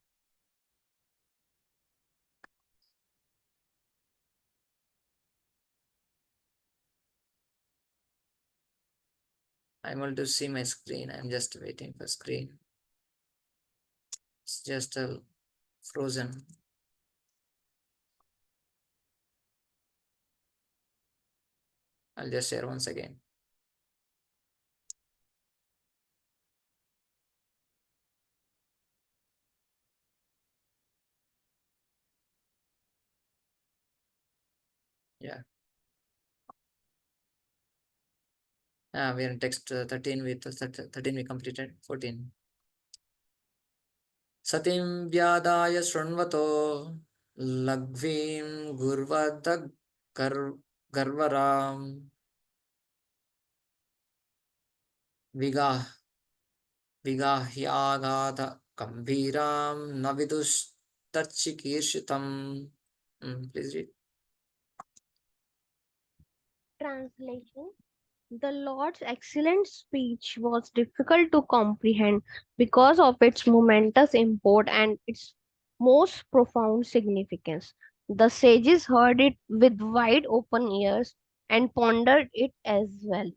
I'm able to see my screen. I'm just waiting for screen. It's just frozen. I'll just share once again. Yeah. We are in text 13 with 13 we completed. 14. Satim vyadaya shrunvato lagvim gurvada garvaram vigah vigahyagata gambhiram navidus tachikirshitam. Please read. Translation. The Lord's excellent speech was difficult to comprehend because of its momentous import and its most profound significance. The sages heard it with wide open ears and pondered it as well.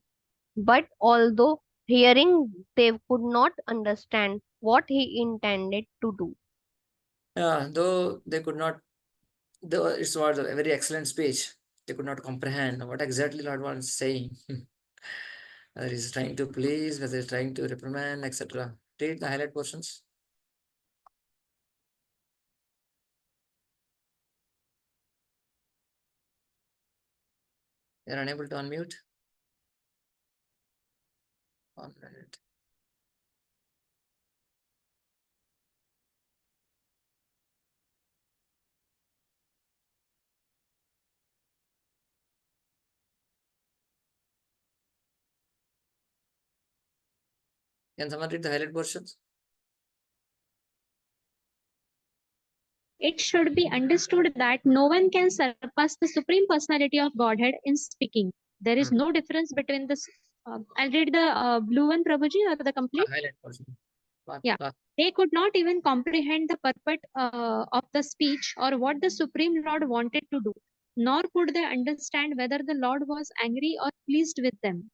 But although hearing, they could not understand what he intended to do. Yeah, though they could not, though it was a very excellent speech, they could not comprehend what exactly Lord was saying. Whether he's trying to please, whether he's trying to reprimand, etc. read the highlight portions. You're unable to unmute. 1 minute. Can someone read the highlight portions? It should be understood that no one can surpass the Supreme Personality of Godhead in speaking. There is no difference between this. I'll read the blue one, Prabhuji, or the complete. Highlight portion. Yeah. They could not even comprehend the purport of the speech or what the Supreme Lord wanted to do, nor could they understand whether the Lord was angry or pleased with them.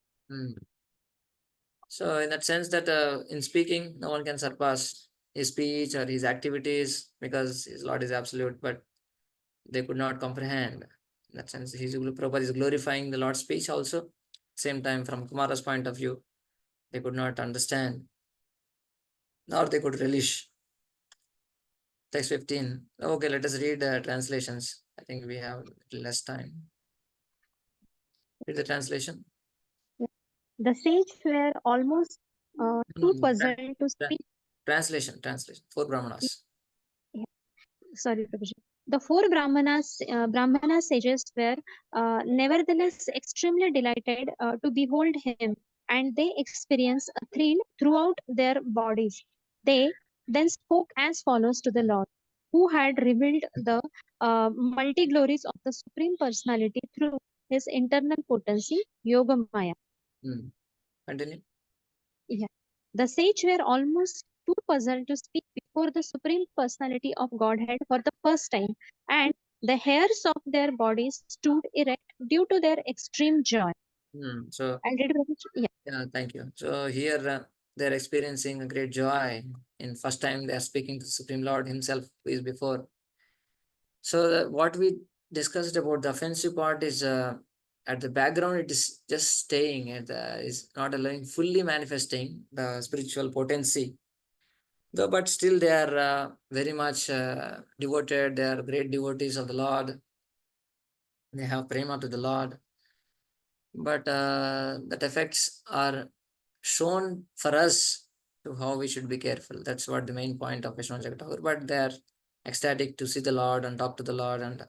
So in that sense that in speaking, no one can surpass his speech or his activities because his Lord is absolute, but they could not comprehend. In that sense, Prabhupada is glorifying the Lord's speech also. Same time, from Kumara's point of view, they could not understand, nor they could relish. Text 15. Okay, let us read the translations. I think we have less time. Read the translation. The sages were almost too puzzled to speak. Translation. 4 Brahmanas. Sorry, Prabhuji. The 4 Brahmana sages were nevertheless extremely delighted to behold him, and they experienced a thrill throughout their bodies. They then spoke as follows to the Lord, who had revealed the multi glories of the Supreme Personality through his internal potency, Yogamaya. Continue. Yeah. The sages were almost too puzzled to speak before the Supreme Personality of Godhead for the first time, and the hairs of their bodies stood erect due to their extreme joy. So, yeah, thank you. So here they're experiencing a great joy. In first time they are speaking to the Supreme Lord himself, who is before. So what we discussed about the offensive part is at the background, it is just staying and is not allowing fully manifesting the spiritual potency. Though, but still they are very much devoted. They are great devotees of the Lord. They have prema to the Lord. But that effects are shown for us to how we should be careful. That's what the main point of Vishnu Jagataguru. But they are ecstatic to see the Lord and talk to the Lord and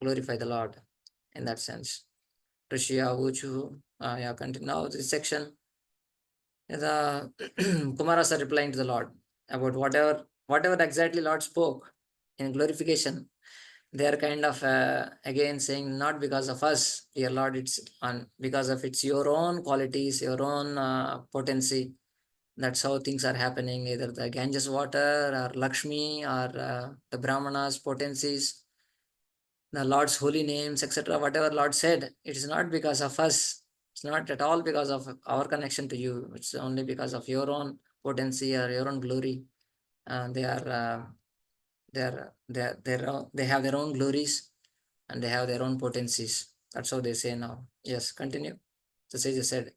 glorify the Lord in that sense. Rishya Uchu. Yeah, continue. Now this section, the Kumaras are replying to the Lord about whatever exactly Lord spoke in glorification. They are kind of again saying, not because of us, dear Lord, it's on because of it's your own qualities, your own potency. That's how things are happening. Either the Ganges water or Lakshmi or the Brahmanas potencies, the Lord's holy names, etc. Whatever Lord said, it is not because of us. It's not at all because of our connection to you. It's only because of your own potency or your own glory. They have their own glories and they have their own potencies. That's how they say now. Yes, continue. The sages said.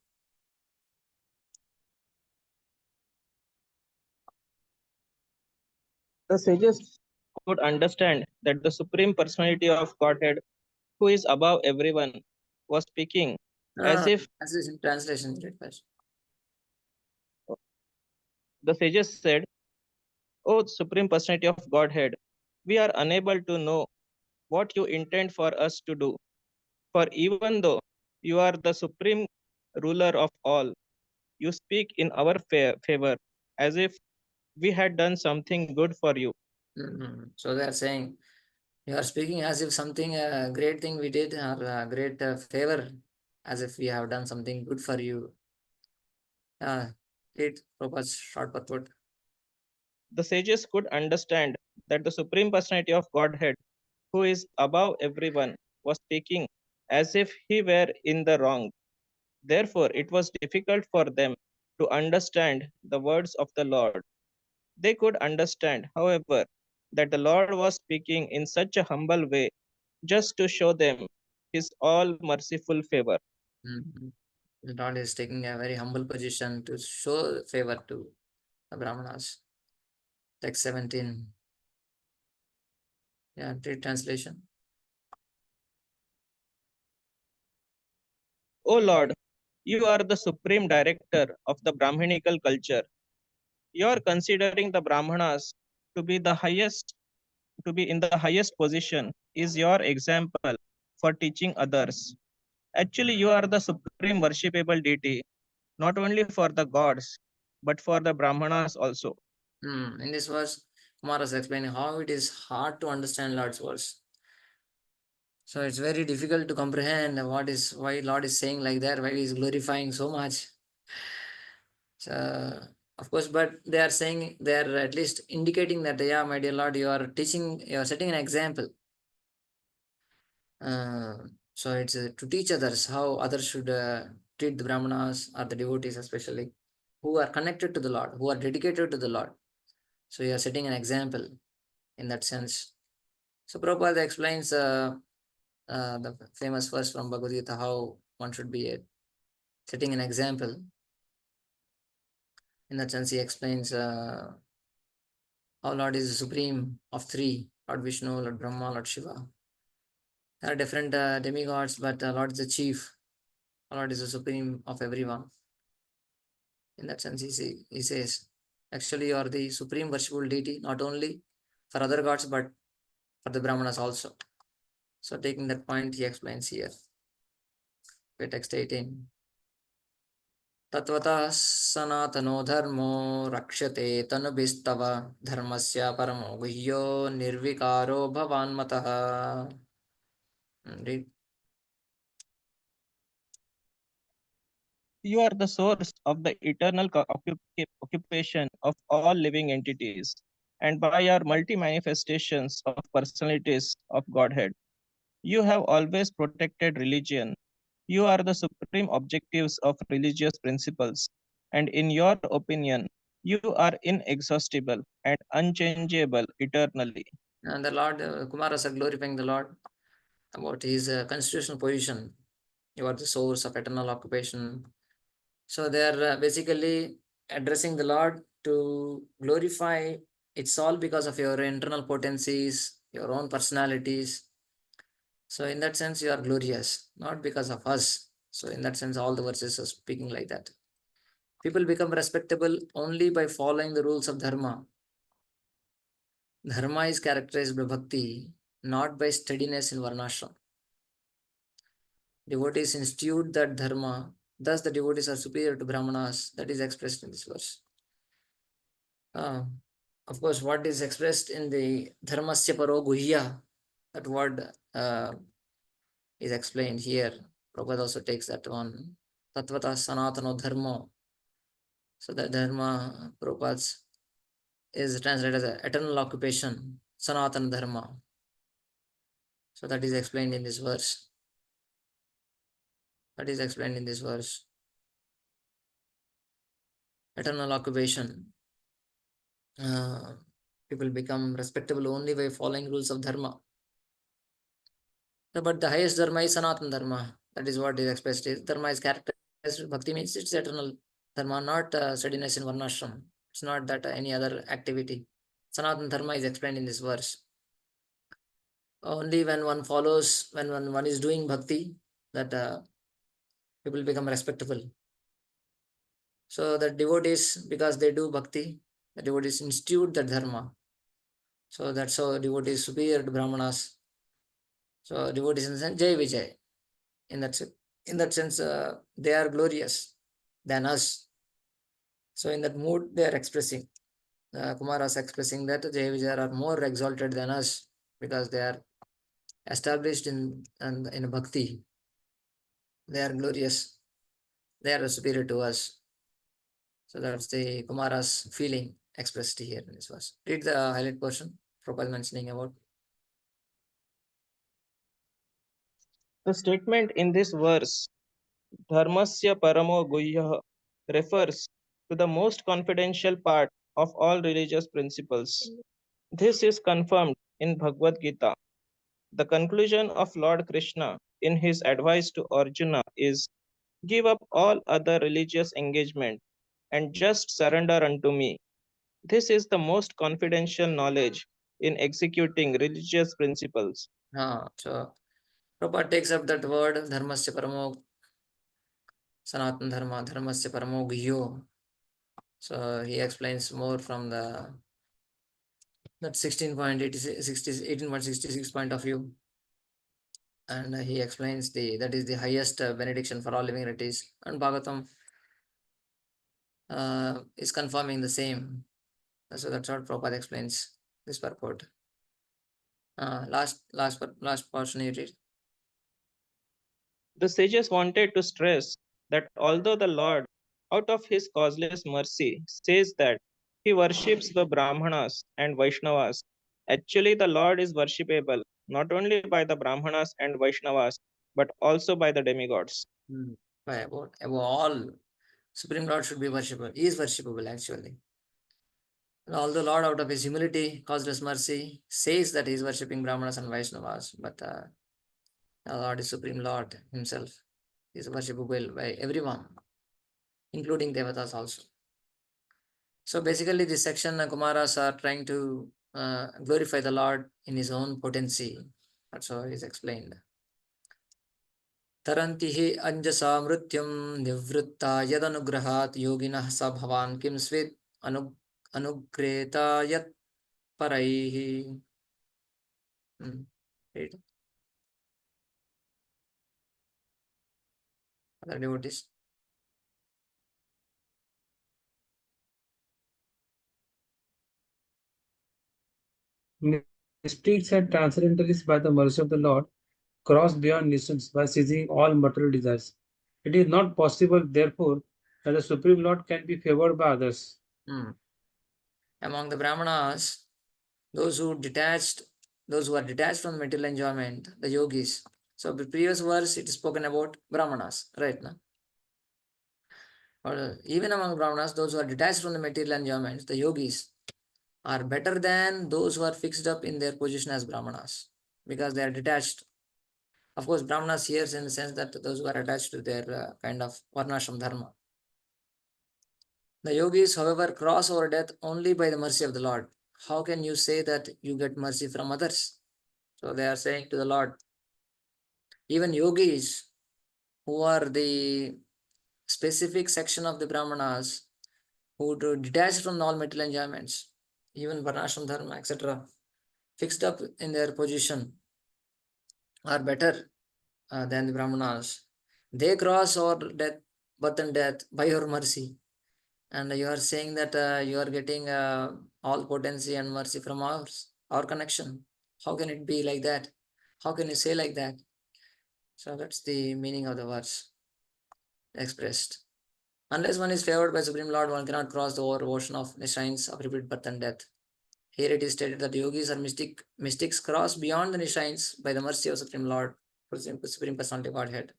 The sages could understand that the Supreme Personality of Godhead, who is above everyone, was speaking as if translation. the sages said, "O Supreme Personality of Godhead, we are unable to know what you intend for us to do. For even though you are the supreme ruler of all, you speak in our favor as if we had done something good for you." So they are saying, you are speaking as if something great thing we did or a great favor, as if we have done something good for you. Prabhupada's short purport. The sages could understand that the Supreme Personality of Godhead, who is above everyone, was speaking as if he were in the wrong. Therefore, it was difficult for them to understand the words of the Lord. They could understand, however, that the Lord was speaking in such a humble way just to show them his all merciful favor. The Lord is taking a very humble position to show favor to the Brahmanas. Text 17. Yeah, read translation. O Lord, you are the supreme director of the Brahminical culture. You are considering the Brahmanas to be the highest, to be in the highest position is your example for teaching others. Actually, you are the supreme worshipable deity, not only for the gods, but for the Brahmanas also. In this verse, Kumara is explaining how it is hard to understand Lord's words. So it's very difficult to comprehend why Lord is saying like that, why he is glorifying so much. So of course, but they are saying, they are at least indicating that, yeah, my dear Lord, you are teaching, you are setting an example. So it's to teach others how others should treat the Brahmanas or the devotees, especially who are connected to the Lord, who are dedicated to the Lord. So you are setting an example in that sense. So Prabhupada explains the famous verse from Bhagavad Gita, how one should be setting an example. In that sense, he explains how Lord is the supreme of three: Lord Vishnu, Lord Brahma, Lord Shiva. There are different demigods, but Lord is the chief. Lord is the supreme of everyone. In that sense, he says, actually, you are the supreme worshipful deity, not only for other gods, but for the Brahmanas also. So, taking that point, he explains here. Text 18. तत्वतः सनातनो धर्मो रक्षते तनुभिस्तव धर्मस्य परमो गुह्यो निर्विकारो भवान्मतः. Read. You are the source of the eternal occupation of all living entities, and by your multi manifestations of personalities of Godhead, you have always protected religion. You are the supreme objectives of religious principles, and in your opinion, you are inexhaustible and unchangeable eternally. And the Lord, Kumaras are glorifying the Lord about his constitutional position. You are the source of eternal occupation. So they are basically addressing the Lord to glorify. It's all because of your internal potencies, your own personalities. So in that sense, you are glorious, not because of us. So in that sense, all the verses are speaking like that. People become respectable only by following the rules of dharma. Dharma is characterized by bhakti, not by steadiness in varnashram. Devotees institute that dharma, thus the devotees are superior to brahmanas. That is expressed in this verse. Uh, of course, what is expressed in the dharmasya paro guhya, that word is explained here. Prabhupada also takes that one. Tatvata sanatano dharma. So the dharma, Prabhupada's, is translated as a eternal occupation, sanatana dharma. So that is explained in this verse. That is explained in this verse. Eternal occupation. People become respectable only by following rules of dharma. But the highest dharma is sanatana dharma. That is what is expressed. Dharma is characterized. Bhakti means it's eternal dharma, not steadiness in varnashram. It's not that any other activity. Sanatana dharma is explained in this verse. Only when one follows, when one is doing bhakti, that people become respectable. So the devotees, because they do bhakti, the devotees institute the dharma. So that's how devotees superior to brahmanas. So devotees in the sense Jai Vijay. In that sense, they are glorious than us. So in that mood, they are expressing. Kumaras expressing that Jai Vijay are more exalted than us because they are established in bhakti. They are glorious. They are superior to us. So that's the Kumara's feeling expressed here in this verse. Read the highlight portion Prabhupada mentioning about. The statement in this verse, Dharmasya Paramo Guhyah, refers to the most confidential part of all religious principles. This is confirmed in Bhagavad Gita. The conclusion of Lord Krishna in his advice to Arjuna is, give up all other religious engagement and just surrender unto me. This is the most confidential knowledge in executing religious principles. So Prabhupada takes up that word dharmasya paramo sanatana dharma, dharmasya paramo gyo. So he explains more from the that 18.66 point of view, and he explains that is the highest benediction for all living entities, and Bhagavatam is confirming the same. So that's what Prabhupada explains this purport. Last portion you read. The sages wanted to stress that although the Lord, out of his causeless mercy, says that he worships the Brahmanas and Vaishnavas, actually the Lord is worshipable not only by the Brahmanas and Vaishnavas, but also by the demigods. Above all, Supreme Lord should be worshipable. He is worshipable actually. And although Lord, out of his humility, causeless mercy, says that he is worshipping Brahmanas and Vaishnavas, but the Lord is Supreme Lord himself. He is worshipable by everyone, including Devatas also. So basically, this section, Kumaras are trying to glorify the Lord in his own potency. That's how it is explained. Taranti hi anjasa mrutyam nivritta yadanugrahat yoginah sa bhavan kim svit anugreta yat paraihi. Right. Other devotees. Mystics and transcendentalists, by the mercy of the Lord, cross beyond nations by seizing all material desires. It is not possible, therefore, that the Supreme Lord can be favored by others. Among the Brahmanas, those who are detached from material enjoyment, the yogis. So the previous verse it is spoken about Brahmanas, right now. Or even among Brahmanas, those who are detached from the material enjoyments, the yogis, are better than those who are fixed up in their position as Brahmanas, because they are detached. Of course, Brahmanas here in the sense that those who are attached to their kind of varnashram dharma. The yogis, however, cross over death only by the mercy of the Lord. How can you say that you get mercy from others? So they are saying to the Lord, even yogis who are the specific section of the Brahmanas who do detach from all material enjoyments, even varnashram dharma, etc., fixed up in their position, are better than the Brahmanas. They cross over death, birth and death by your mercy. And you are saying that you are getting all potency and mercy from our connection. How can it be like that? How can you say like that? So that's the meaning of the verse expressed. Unless one is favored by Supreme Lord, one cannot cross the over ocean of nishrains of repeated birth and death. Here it is stated that yogis or mystics cross beyond the nishrains by the mercy of Supreme Lord, Supreme Personality of Godhead.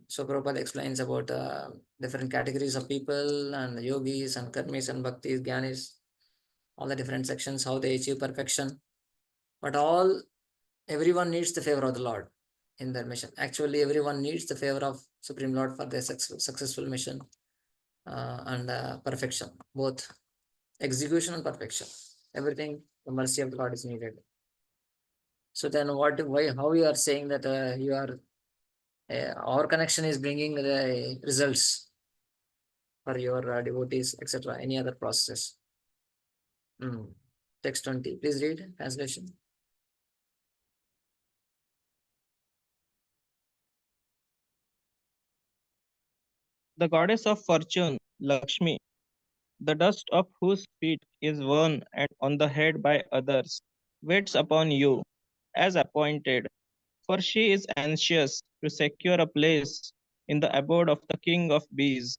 So Prabhupada explains about different categories of people and the yogis and karmis and bhaktis, jnanis, all the different sections, how they achieve perfection. But everyone needs the favor of the Lord in their mission. Actually, everyone needs the favor of Supreme Lord for their successful mission and perfection, both execution and perfection. Everything, the mercy of the Lord is needed. So then how you are saying that our connection is bringing the results for your devotees, etc. Any other process? Text 20. Please read translation. The goddess of fortune, Lakshmi, the dust of whose feet is worn and on the head by others, waits upon you as appointed, for she is anxious to secure a place in the abode of the king of bees,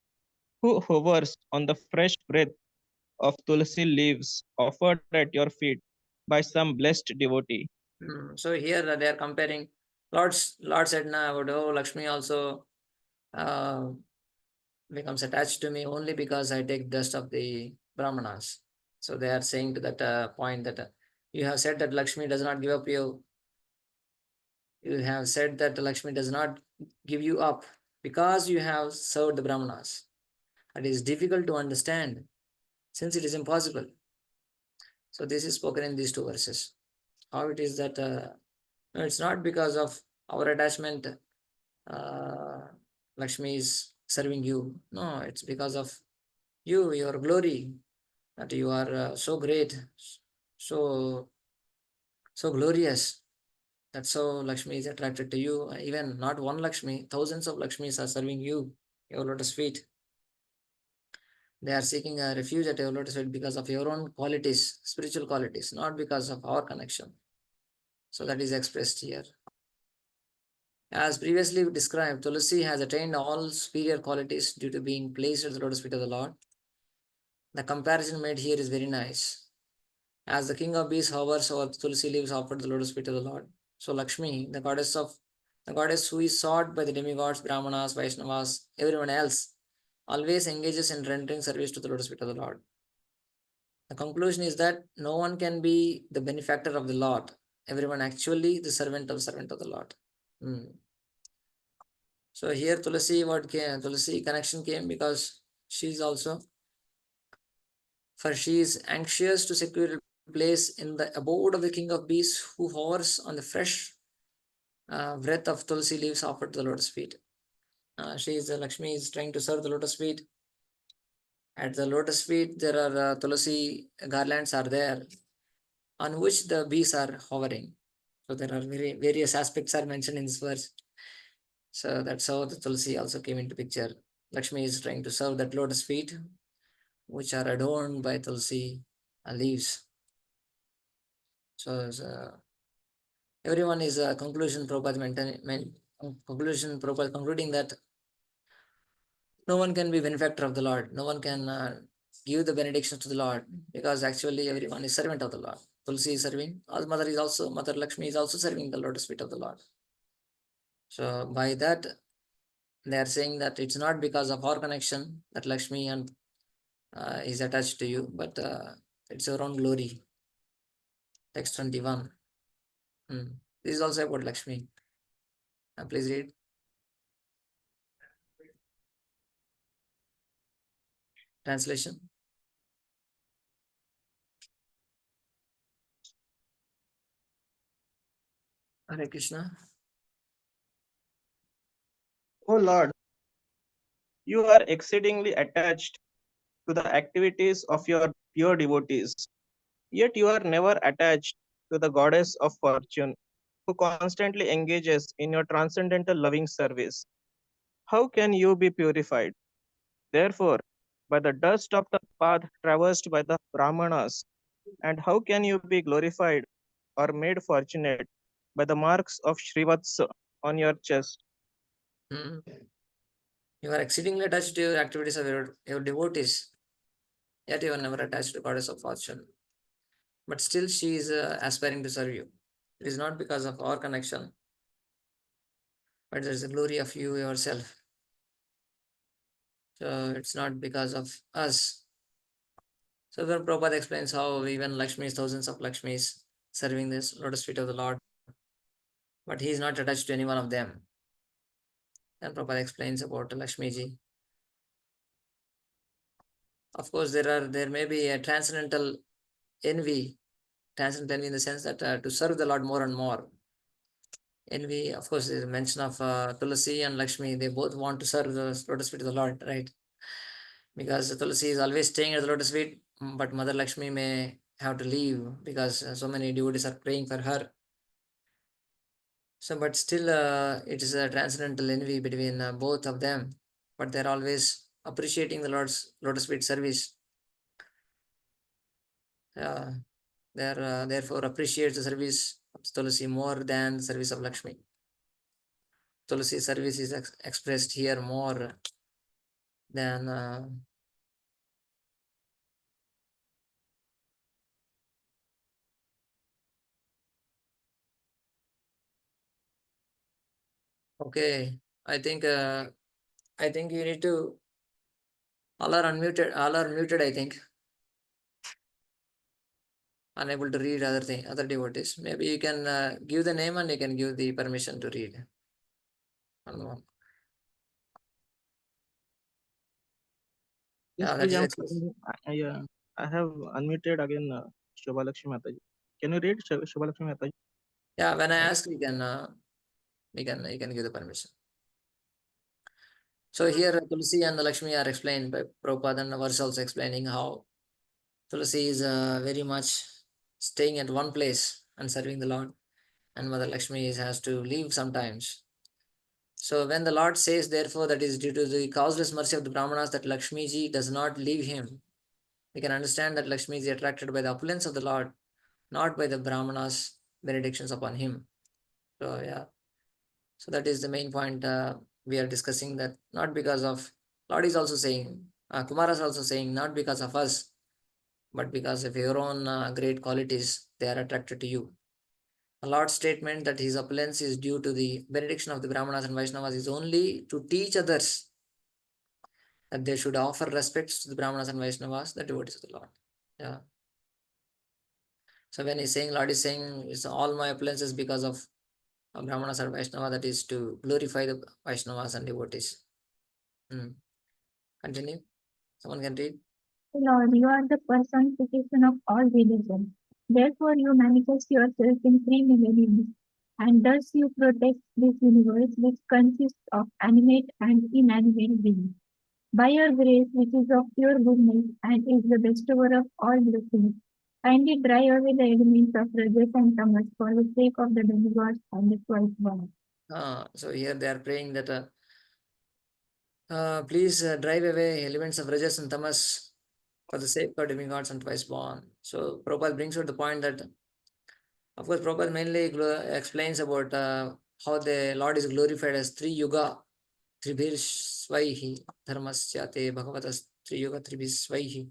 who hovers on the fresh breath of tulsi leaves offered at your feet by some blessed devotee. So here they are comparing. Lord said now about Lakshmi also becomes attached to me only because I take dust of the Brahmanas. So they are saying to that point that you have said that Lakshmi does not give up you. You have said that Lakshmi does not give you up because you have served the Brahmanas. It is difficult to understand since it is impossible. So this is spoken in these two verses. How it is that no, it's not because of our attachment uh, Lakshmi is serving you. No, it's because of you, your glory, that you are so great, so glorious. That's how Lakshmi is attracted to you. Even not one Lakshmi, thousands of Lakshmis are serving you, your lotus feet. They are seeking a refuge at your lotus feet because of your own qualities, spiritual qualities, not because of our connection. So that is expressed here. As previously described, Tulasi has attained all superior qualities due to being placed at the lotus feet of the Lord. The comparison made here is very nice. As the king of bees hovers over Tulsi leaves offered the lotus feet of the Lord, so Lakshmi, the goddess who is sought by the demigods, Brahmanas, Vaishnavas, everyone else, always engages in rendering service to the lotus feet of the Lord. The conclusion is that no one can be the benefactor of the Lord. Everyone actually the servant of the Lord. So here Tulasi, what came? Tulasi connection came because she is also, for she is anxious to secure a place in the abode of the king of bees who hovers on the fresh breath of Tulsi leaves offered to the lotus feet. Lakshmi is trying to serve the lotus feet. At the lotus feet, there are Tulsi garlands are there on which the bees are hovering. So there are various aspects are mentioned in this verse. So that's how the Tulsi also came into picture. Lakshmi is trying to serve that lotus feet, which are adorned by Tulsi leaves. So everyone is a conclusion Prabhupada concluding that no one can be benefactor of the Lord. No one can give the benedictions to the Lord because actually everyone is servant of the Lord. Tulsi is serving. Mother Lakshmi is also serving the lotus feet of the Lord. So by that, they are saying that it's not because of our connection that Lakshmi and is attached to you, but it's your own glory. Text 21. This is also about Lakshmi. Please read. Translation. Hare Krishna. O Lord, you are exceedingly attached to the activities of your pure devotees, yet you are never attached to the goddess of fortune, who constantly engages in your transcendental loving service. How can you be purified? Therefore, by the dust of the path traversed by the Brahmanas, and how can you be glorified or made fortunate by the marks of Srivatsa on your chest? You are exceedingly attached to your activities of your devotees, yet you are never attached to goddess of fortune. But still she is aspiring to serve you. It is not because of our connection, but there is the glory of you yourself. So it's not because of us. So when Prabhupada explains how even Lakshmis, thousands of Lakshmis serving this lotus feet of the Lord, but he is not attached to any one of them. Then Prabhupada explains about Lakshmi ji. Of course, there may be a transcendental envy in the sense that to serve the Lord more and more. Envy, of course, there is a mention of Tulasi and Lakshmi. They both want to serve the lotus feet of the Lord, right? Because Tulasi is always staying at the lotus feet, but Mother Lakshmi may have to leave because so many devotees are praying for her. So, but still, it is a transcendental envy between both of them. But they're always appreciating the Lord's lotus feet service. Therefore appreciates the service of Tulasi more than the service of Lakshmi. Tulasi service is expressed here more than okay. I think you need to all are unmuted. All are muted. I think unable to read other devotees. Maybe you can give the name and you can give the permission to read. One. Yes, Yeah, that please, is I'm expressed. yeah. I have unmuted again Shobhalakshmi Mataji. Can you read Shobhalakshmi Mataji? Yeah, when I ask, you can give the permission. So here Tulsi and Lakshmi are explained by Prabhupada, and verse also explaining how Tulsi is very much staying at one place and serving the Lord, and Mother Lakshmi has to leave sometimes. So when the Lord says, therefore, that is due to the causeless mercy of the Brahmanas that Lakshmi ji does not leave him, we can understand that Lakshmi is attracted by the opulence of the Lord, not by the Brahmanas' benedictions upon him. So yeah, so that is the main point we are discussing, that not because of, Lord is also saying, Kumara is also saying, not because of us, but because of your own great qualities, they are attracted to you. The Lord's statement that his opulence is due to the benediction of the Brahmanas and Vaishnavas is only to teach others that they should offer respects to the Brahmanas and Vaishnavas, the devotees of the Lord. Yeah. So when he's saying, Lord is saying, it's all my opulences because of Brahmanas and Vaishnava, that is to glorify the Vaishnavas and devotees. Continue. Someone can read. Lord, you are the personification of all religions. Therefore, you manifest yourself in three millenniums, and thus you protect this universe, which consists of animate and inanimate beings. By your grace, which is of pure goodness and is the bestower of all blessings, kindly drive away the elements of Rajas and Tamas for the sake of the demigods and the twice born. So here they are praying that please drive away elements of Rajas and Tamas for the sake of demigods and twice born. So Prabhupada brings out the point that, of course, Prabhupada mainly explains about how the Lord is glorified as Tri Yuga, Tribhir Svaihi, Dharmasyate, Bhagavatas Tri Yuga, Tribhir Svaihi.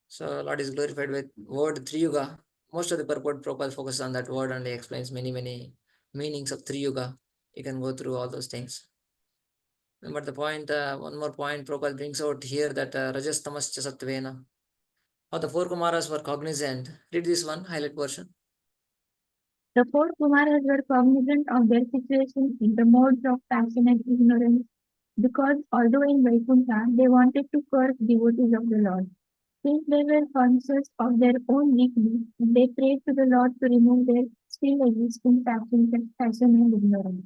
So Lord is glorified with word Tri Yuga. Most of the purport Prabhupada focuses on that word and he explains many meanings of Tri Yuga. You can go through all those things. But the point, one more point Prabhupada brings out here, that Rajas Tamas Cha Sattvena. How the four Kumaras were cognizant. Read this one, highlight version. The four Kumaras were cognizant of their situation in the modes of passion and ignorance, because although in Vaikuntha they wanted to curse devotees of the Lord, since they were conscious of their own weakness, they prayed to the Lord to remove their still existing passion and ignorance.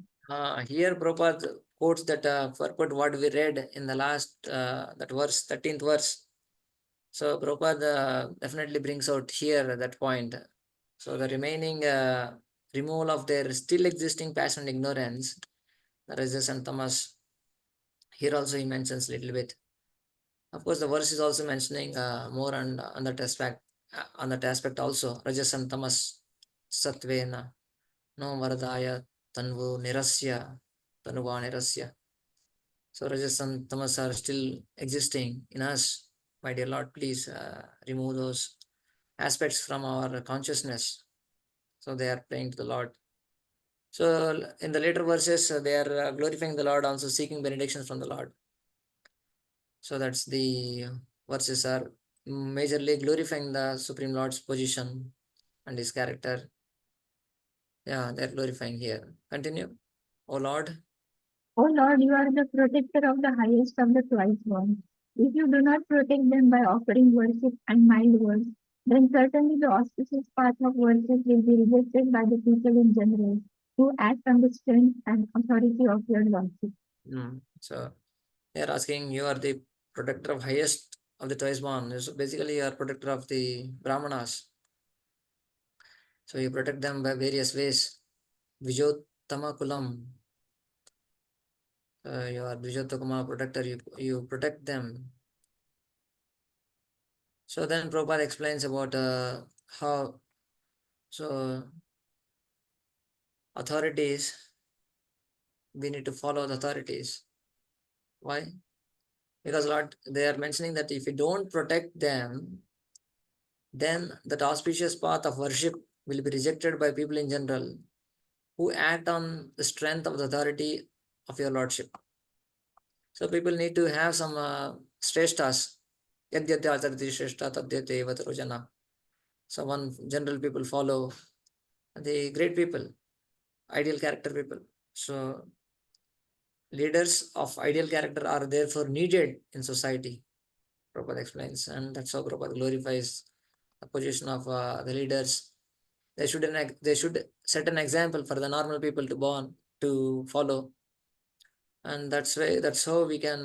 Here Prabhupada quotes that purport what we read in the last, that verse, 13th verse. So Prabhupada definitely brings out here that point. So the remaining removal of their still existing passion and ignorance, the Rajas and Tamas, here also he mentions a little bit. Of course, the verse is also mentioning more on that aspect also. Rajas and Tamas Satvena no Varadaya Tanvu Nirasya Tanuva Nirasya. So Rajas and Tamas are still existing in us. My dear Lord, please remove those aspects from our consciousness. So they are praying to the Lord. So in the later verses, they are glorifying the Lord, also seeking benedictions from the Lord. So that's the verses are majorly glorifying the Supreme Lord's position and his character. Yeah, they're glorifying here. Continue. O Lord. O Lord, you are the protector of the highest of the twice born. If you do not protect them by offering worship and mild words, then certainly the auspicious path of worship will be rejected by the people in general, who act on the strength and authority of your lordship. So they are asking, you are the protector of highest of the twice born. So basically you are protector of the Brahmanas. So you protect them by various ways. Vijottama Kulam. You are Vijottama protector, you protect them. So then Prabhupada explains about how, so authorities, we need to follow the authorities. Why? Because Lord, they are mentioning that if you don't protect them, then that auspicious path of worship will be rejected by people in general who act on the strength of the authority of your lordship. So people need to have some shreshtas. Yadyate acharati shreshta tadyate evatarojana. So one general people follow the great people, ideal character people. So leaders of ideal character are therefore needed in society. Prabhupada explains, and that's how Prabhupada glorifies the position of the leaders. They should set an example for the normal people to follow, and that's how we can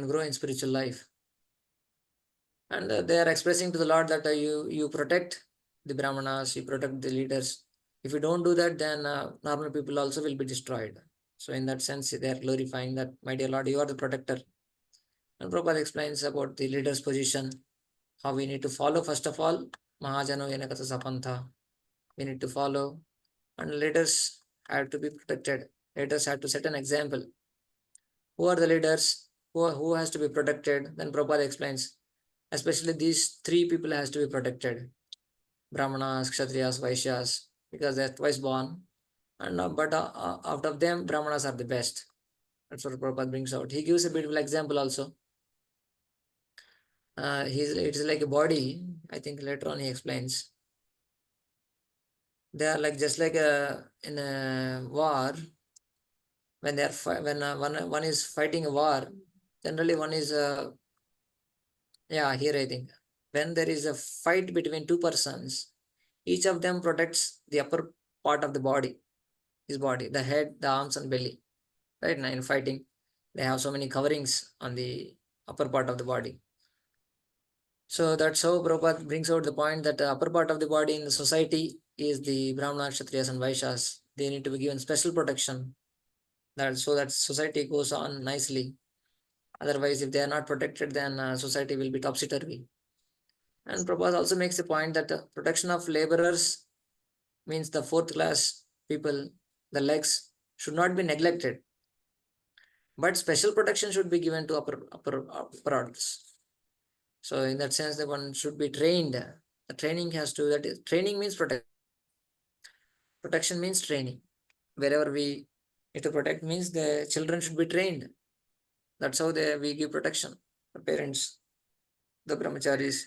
grow in spiritual life. And they are expressing to the Lord that you protect the Brahmanas, you protect the leaders. If you don't do that, then normal people also will be destroyed. So in that sense, they are glorifying that, my dear Lord, you are the protector. And Prabhupada explains about the leader's position, how we need to follow. First of all, Mahajano Yanakata Sapantha. We need to follow, and leaders have to be protected. Leaders have to set an example. Who are the leaders? Who has to be protected? Then Prabhupada explains, especially these three people has to be protected: Brahmanas, Kshatriyas, Vaishyas, because they're twice born. And but out of them, Brahmanas are the best. That's what Prabhupada brings out. He gives a beautiful example also. It's like a body. I think later on he explains. They are like just like in a war. When they are when one is fighting a war, generally one is here I think when there is a fight between two persons, each of them protects the upper part of the body, his body, the head, the arms, and belly. Right now in fighting, they have so many coverings on the upper part of the body. So that's how Prabhupada brings out the point that the upper part of the body in the society is the Brahmana, Kshatriyas, and Vaishyas. They need to be given special protection, that so that society goes on nicely. Otherwise, if they are not protected, then society will be topsy-turvy. And Prabhupada also makes the point that the protection of laborers means the fourth class people, the legs, should not be neglected. But special protection should be given to upper orders. So in that sense, the one should be trained. The training has to, that is, training means protection. Protection means training. Wherever we need to protect means the children should be trained. That's how we give protection. The parents, the brahmacharis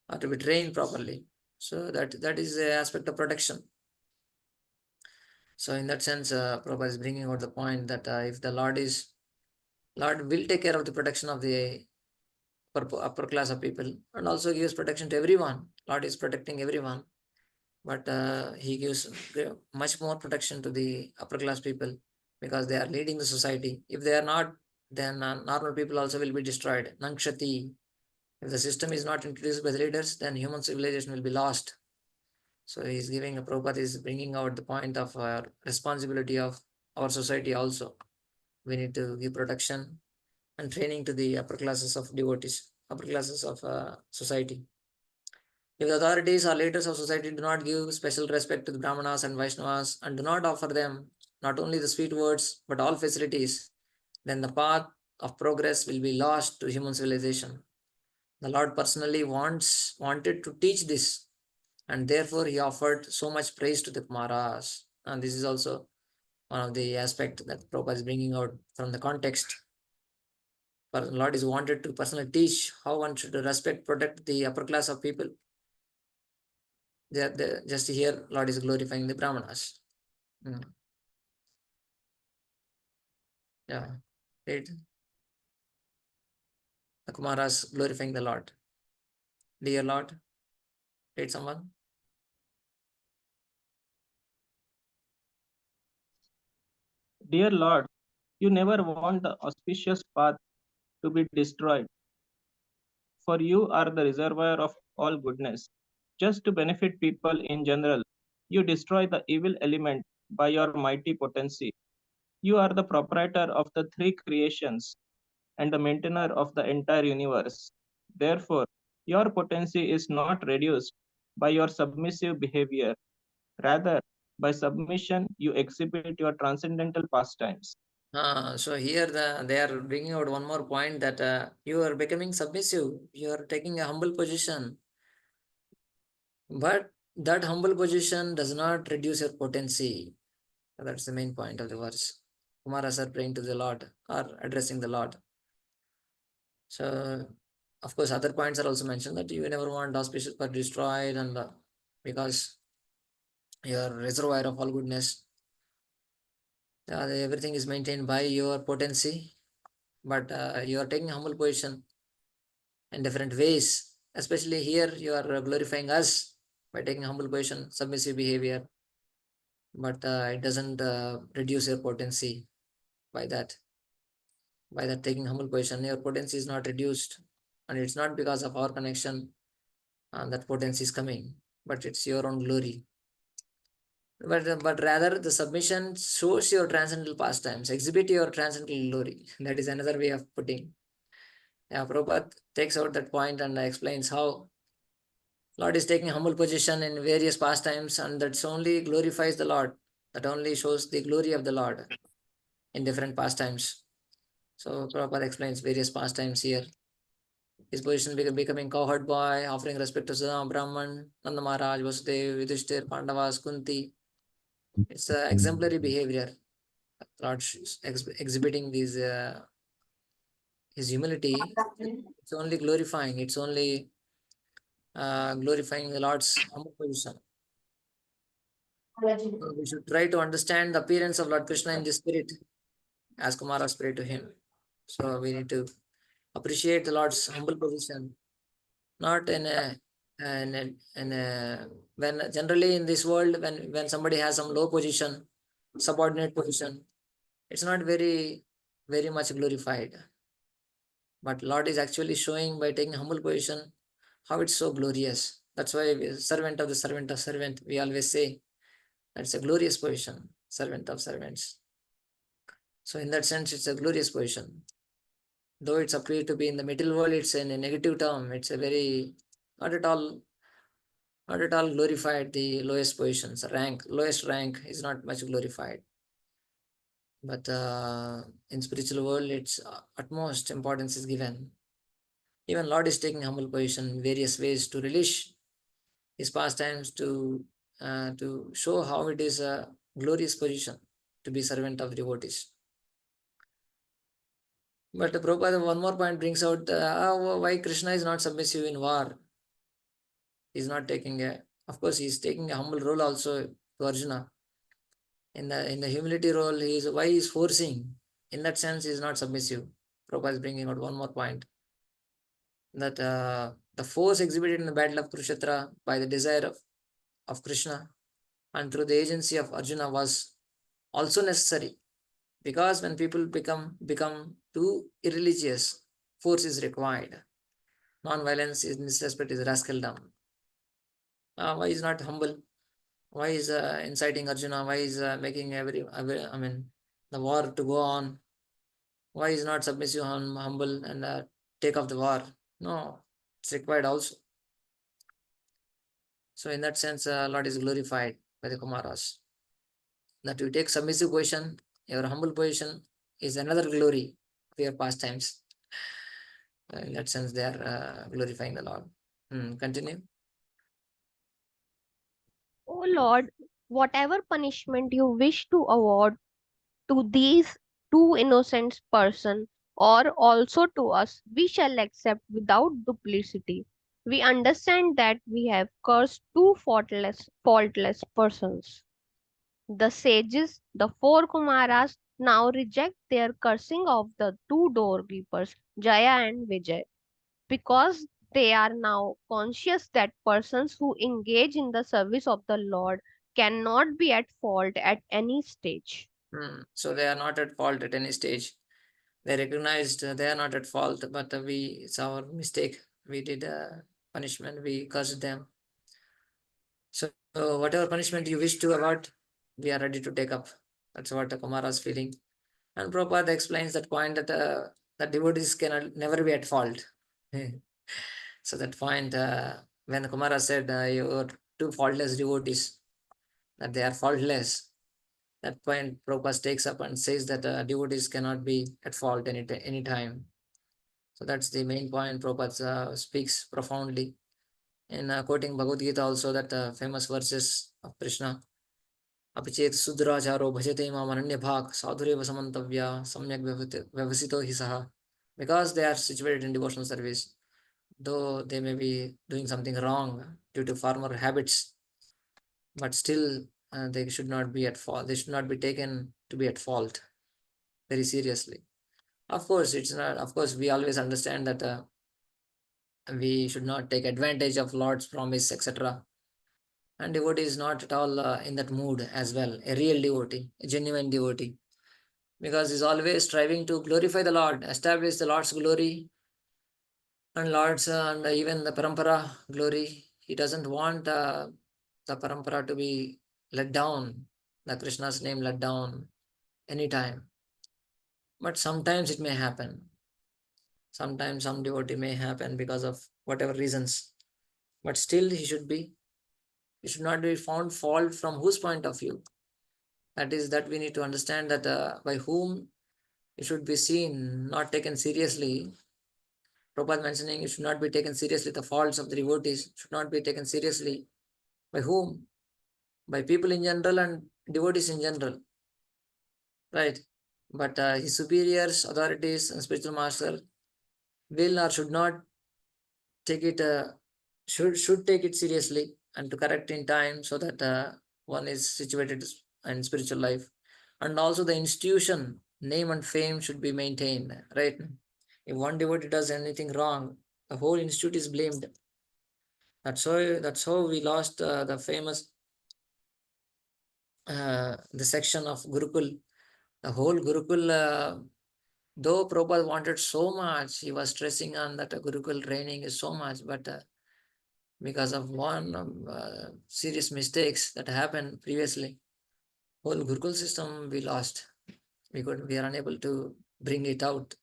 are to be trained properly. So that is the aspect of protection. So in that sense, Prabhupada is bringing out the point that if the Lord will take care of the protection of the upper class of people, and also gives protection to everyone. Lord is protecting everyone, but he gives much more protection to the upper class people because they are leading the society. If they are not, then normal people also will be destroyed. Nankshati. If the system is not introduced by the leaders, then human civilization will be lost. So he's giving, Prabhupada is bringing out the point of responsibility of our society also. We need to give protection and training to the upper classes of devotees, upper classes of society. If the authorities or leaders of society do not give special respect to the Brahmanas and Vaishnavas and do not offer them not only the sweet words but all facilities, then the path of progress will be lost to human civilization. The Lord personally wanted to teach this, and therefore he offered so much praise to the Kumaras. And this is also one of the aspects that Prabhupada is bringing out from the context. But Lord is wanted to personally teach how one should respect, protect the upper class of people. Just here, Lord is glorifying the Brahmanas. Yeah, right. The Kumaras glorifying the Lord. Dear Lord, did someone? Dear Lord, you never want the auspicious path to be destroyed, for you are the reservoir of all goodness. Just to benefit people in general, you destroy the evil element by your mighty potency. You are the proprietor of the three creations and the maintainer of the entire universe. Therefore, your potency is not reduced by your submissive behavior. Rather, by submission, you exhibit your transcendental pastimes. So here they are bringing out one more point that you are becoming submissive. You are taking a humble position. But that humble position does not reduce your potency. That's the main point of the verse. Kumaras are praying to the Lord or addressing the Lord. So, of course, other points are also mentioned that you never want auspicious but destroyed, and because your reservoir of all goodness, everything is maintained by your potency, but you are taking humble position. in different ways. Especially here, you are glorifying us by taking humble position, submissive behavior, but it doesn't reduce your potency by that. By that taking humble position, your potency is not reduced, and it's not because of our connection that potency is coming, but it's your own glory. But rather, the submission shows your transcendental pastimes, exhibit your transcendental glory. That is another way of putting. Yeah, Prabhupada takes out that point and explains how Lord is taking humble position in various pastimes, and that's only glorifies the Lord. That only shows the glory of the Lord in different pastimes. So Prabhupada explains various pastimes here. His position becoming cowherd boy, offering respect to Sudama Brahman, Nanda Maharaj, Vasudev, Yudhishthir, Pandavas, Kunti. It's exemplary behavior. Lord exhibiting his humility. It's only glorifying. It's only glorifying the Lord's humble position. So we should try to understand the appearance of Lord Krishna in the spirit, as Kumara prayed to him. So we need to appreciate the Lord's humble position, not when generally in this world, when somebody has some low position, subordinate position, it's not very much glorified. But Lord is actually showing by taking humble position how it's so glorious. That's why servant of the servant of servant, we always say that's a glorious position, servant of servants. So in that sense, it's a glorious position. Though it's appeared to be in the material world, it's in a negative term. It's a very not at all glorified. The lowest positions, lowest rank is not much glorified. But in spiritual world, its utmost importance is given. Even Lord is taking humble position in various ways to relish his pastimes, to show how it is a glorious position to be servant of devotees. But Prabhupada, one more point brings out why Krishna is not submissive in war. He's not taking of course, he's taking a humble role also to Arjuna. In the humility role, why he's forcing. In that sense, he's not submissive. Prabhupada is bringing out one more point that the force exhibited in the battle of Kurukshetra by the desire of Krishna and through the agency of Arjuna was also necessary, because when people become too irreligious, force is required. Non-violence in this respect is rascaldom. Why is not humble? Why is inciting Arjuna? Why is making the war to go on? Why is not submissive, humble, and take off the war? No, it's required also. So in that sense, Lord is glorified by the Kumaras. That you take submissive position, your humble position is another glory of your pastimes. In that sense, they are glorifying the Lord. Continue. O Lord, whatever punishment you wish to award to these two innocent persons, or also to us, we shall accept without duplicity. We understand that we have cursed two faultless persons. The sages, the four Kumaras, now reject their cursing of the two doorkeepers, Jaya and Vijay, because they are now conscious that persons who engage in the service of the Lord cannot be at fault at any stage. So they are not at fault at any stage. They recognized they are not at fault, but it's our mistake. We did punishment, we cursed them. So whatever punishment you wish to award, we are ready to take up. That's what the Kumara is feeling. And Prabhupada explains that point that devotees cannot never be at fault. So that point, when the Kumara said you are two faultless devotees, that they are faultless, that point Prabhupada takes up and says that devotees cannot be at fault any time. So that's the main point Prabhupada speaks profoundly in quoting Bhagavad Gita also, that famous verses of Krishna. Apichet sudracharo bhajate mam ananya bhak sadhureva samantavya samyak vyavasito hi saha. Because they are situated in devotional service, though they may be doing something wrong due to former habits, but still they should not be at fault. They should not be taken to be at fault very seriously. Of course, it's not. Of course, we always understand that we should not take advantage of Lord's promise, etc. And devotee is not at all in that mood as well. A real devotee, a genuine devotee, because he's always striving to glorify the Lord, establish the Lord's glory and Lord's and even the parampara glory. He doesn't want the parampara to be let down, the Krishna's name let down anytime. But sometimes it may happen. Sometimes some devotee may happen because of whatever reasons. But still he should not be found fault from whose point of view. That is that we need to understand that by whom it should be seen, not taken seriously. Prabhupada mentioning it should not be taken seriously. The faults of the devotees should not be taken seriously. By whom? By people in general and devotees in general. Right? But his superiors, authorities, and spiritual master will or should not take it, should take it seriously and to correct in time so that one is situated in spiritual life. And also the institution, name and fame should be maintained. Right? If one devotee does anything wrong, the whole institute is blamed. That's how we lost the famous the section of Gurukul. The whole Gurukul, though Prabhupada wanted so much, he was stressing on that Gurukul training is so much, but because of one serious mistakes that happened previously, whole Gurukul system we lost. We are unable to bring it out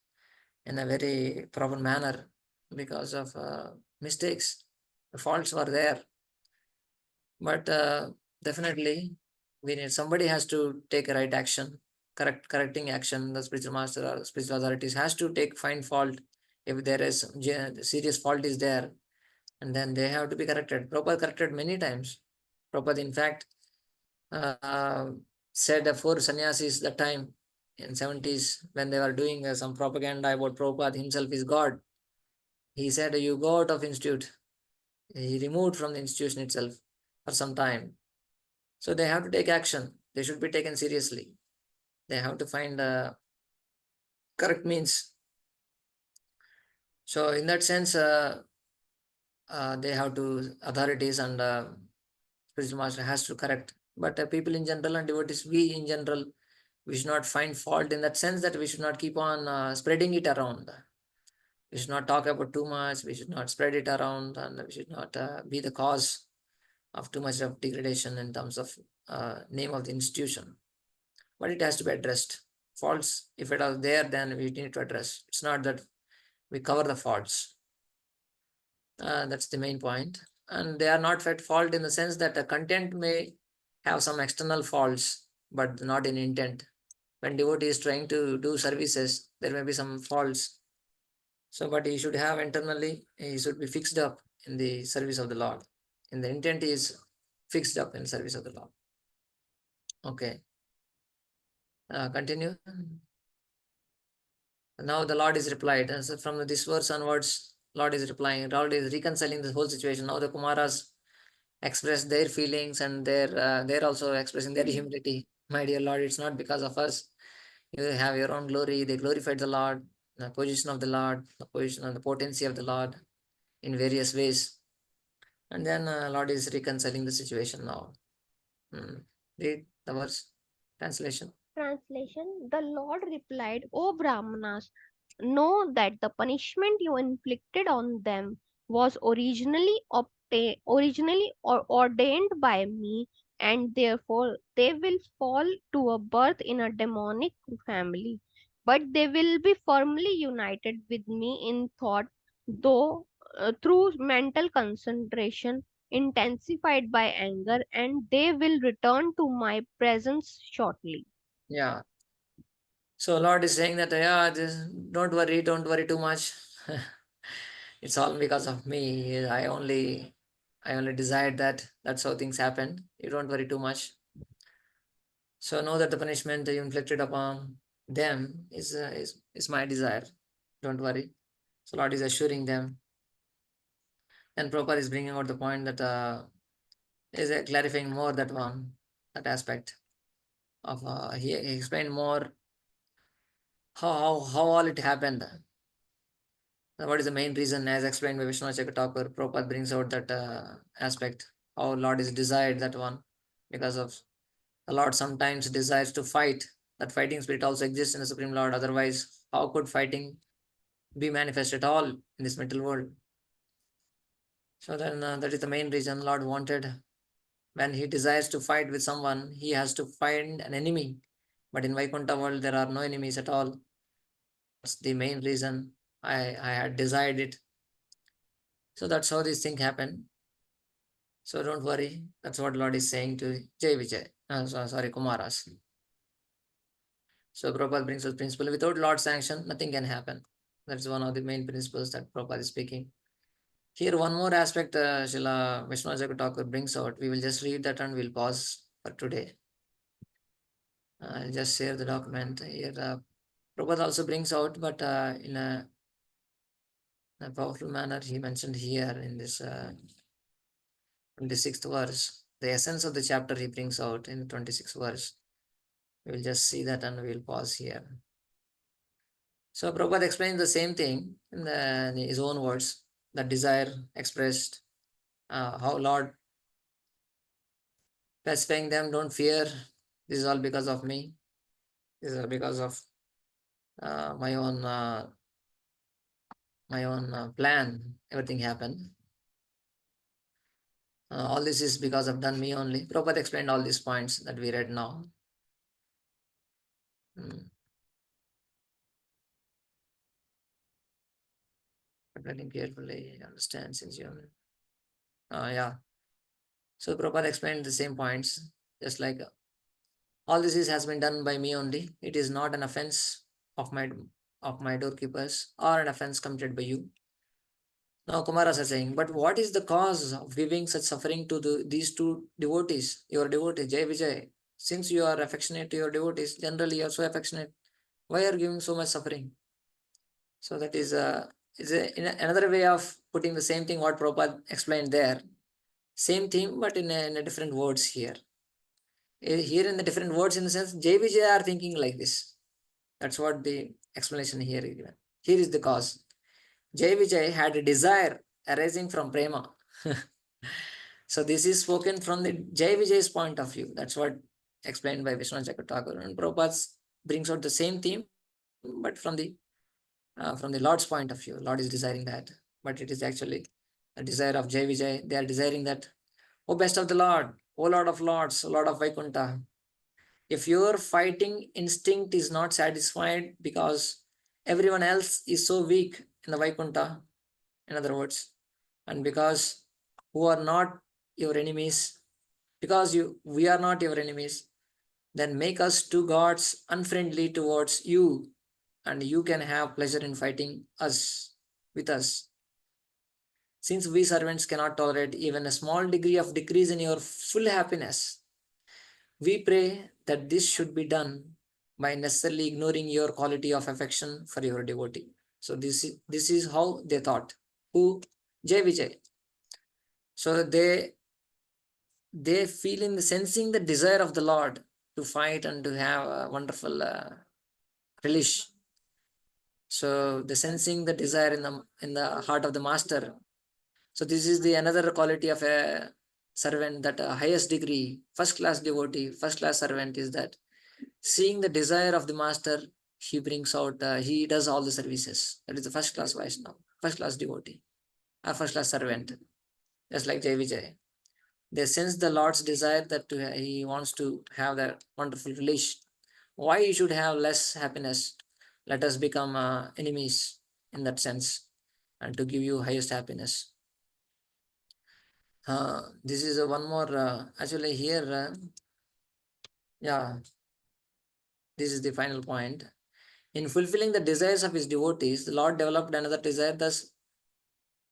in a very proper manner because of mistakes. The faults were there, but definitely somebody has to take a right action, correcting action. The spiritual master or spiritual authorities has to find fault if there is serious fault is there, and then they have to be corrected. Prabhupada corrected many times. Prabhupada, in fact, uh, said four sannyasis that time in 70s when they were doing some propaganda about Prabhupada himself is God. He said, "You go out of institute." He removed from the institution itself for some time. So they have to take action. They should be taken seriously. They have to find correct means. So in that sense, they have to authorities and spiritual master has to correct. But people in general and devotees, we in general, we should not find fault in that sense that we should not keep on spreading it around. We should not talk about too much. We should not spread it around, and we should not be the cause of too much of degradation in terms of name of the institution. But it has to be addressed. Faults, if it are there, then we need to address. It's not that we cover the faults. That's the main point. And they are not at fault in the sense that the content may have some external faults, but not in intent. When devotee is trying to do services, there may be some faults. So, but he should have internally, he should be fixed up in the service of the Lord. In the intent is fixed up in service of the Lord. Okay. Continue. Now the Lord is replied. And so from this verse onwards, Lord is replying. Lord is reconciling the whole situation. Now the Kumaras express their feelings and they're also expressing their humility. My dear Lord, it's not because of us. You have your own glory. They glorified the Lord, the position of the Lord, the position and the potency of the Lord in various ways. And then Lord is reconciling the situation now. Read the verse. Translation. Translation: The Lord replied, O Brahmanas, know that the punishment you inflicted on them was originally ordained by me, and therefore they will fall to a birth in a demonic family. But they will be firmly united with me in thought, though through mental concentration intensified by anger, and they will return to my presence shortly. Yeah. So Lord is saying that don't worry too much. It's all because of me. I only desired that. That's how things happened. You don't worry too much. So know that the punishment that you inflicted upon them is my desire. Don't worry. So Lord is assuring them. And Prabhupada is bringing out the point that is clarifying more that aspect of he explained more how all it happened. Now, what is the main reason, as explained by Vishnu Thakur, Prabhupada brings out that aspect, how Lord is desired, that one, because of the Lord sometimes desires to fight. That fighting spirit also exists in the Supreme Lord. Otherwise, how could fighting be manifest at all in this mental world? So then that is the main reason Lord wanted. When he desires to fight with someone, he has to find an enemy. But in Vaikuntha world, there are no enemies at all. That's the main reason I had desired it. So that's how this thing happened. So don't worry. That's what Lord is saying to Jai Vijay. Sorry, Kumaras. So Prabhupada brings us principle. Without Lord's sanction, nothing can happen. That's one of the main principles that Prabhupada is speaking. Here, one more aspect Srila Vishnu Thakur brings out. We will just read that and we'll pause for today. I'll just share the document here. Prabhupada also brings out, but in a powerful manner, he mentioned here in this 26th verse. The essence of the chapter he brings out in the 26th verse. We will just see that and we'll pause here. So Prabhupada explains the same thing in his own words, the desire expressed, how Lord specifying them, don't fear, this is all because of me, this is all because of my own plan, everything happened. All this is because I've done me only. Prabhupada explained all these points that we read now. But very carefully understand since you yeah. So Prabhupada explained the same points, just like all this has been done by me only. It is not an offense of my doorkeepers or an offense committed by you. Now Kumaras are saying, but what is the cause of giving such suffering to these two devotees, your devotee Jai Vijay? Since you are affectionate to your devotees, generally you are so affectionate, why are you giving so much suffering? So that is another way of putting the same thing what Prabhupada explained there. Same thing, but in a different words here. Here in the different words, in the sense, Jai Vijay are thinking like this. That's what the explanation here is given. Here is the cause. Jai Vijay had a desire arising from prema. So this is spoken from the Jai Vijay's point of view. That's what explained by Vishnu Thakur. And Prabhupada brings out the same theme, but from the Lord's point of view. Lord is desiring that, but it is actually a desire of Jai Vijay. They are desiring that, O best of the Lord, O Lord of Lords, O Lord of Vaikuntha, if your fighting instinct is not satisfied because everyone else is so weak in the Vaikuntha, in other words, and because who are not your enemies, because we are not your enemies, then make us two gods unfriendly towards you, and you can have pleasure in fighting us with us. Since we servants cannot tolerate even a small degree of decrease in your full happiness, we pray that this should be done by necessarily ignoring your quality of affection for your devotee. So this is how they thought. Who? Jai Vijay. So they feel in the sensing the desire of the Lord to fight and to have a wonderful relish. So the sensing the desire in the heart of the master. So this is the another quality of a servant, that highest degree, first class devotee, first class servant is that seeing the desire of the master, he brings out, he does all the services. That is the first class Vaishnava, first class devotee, a first class servant, just like Jai Vijay. They sense the Lord's desire that he wants to have that wonderful relation. Why you should have less happiness? Let us become enemies in that sense, and to give you highest happiness. This is one more, actually here, yeah, this is the final point. In fulfilling the desires of his devotees, the Lord developed another desire, thus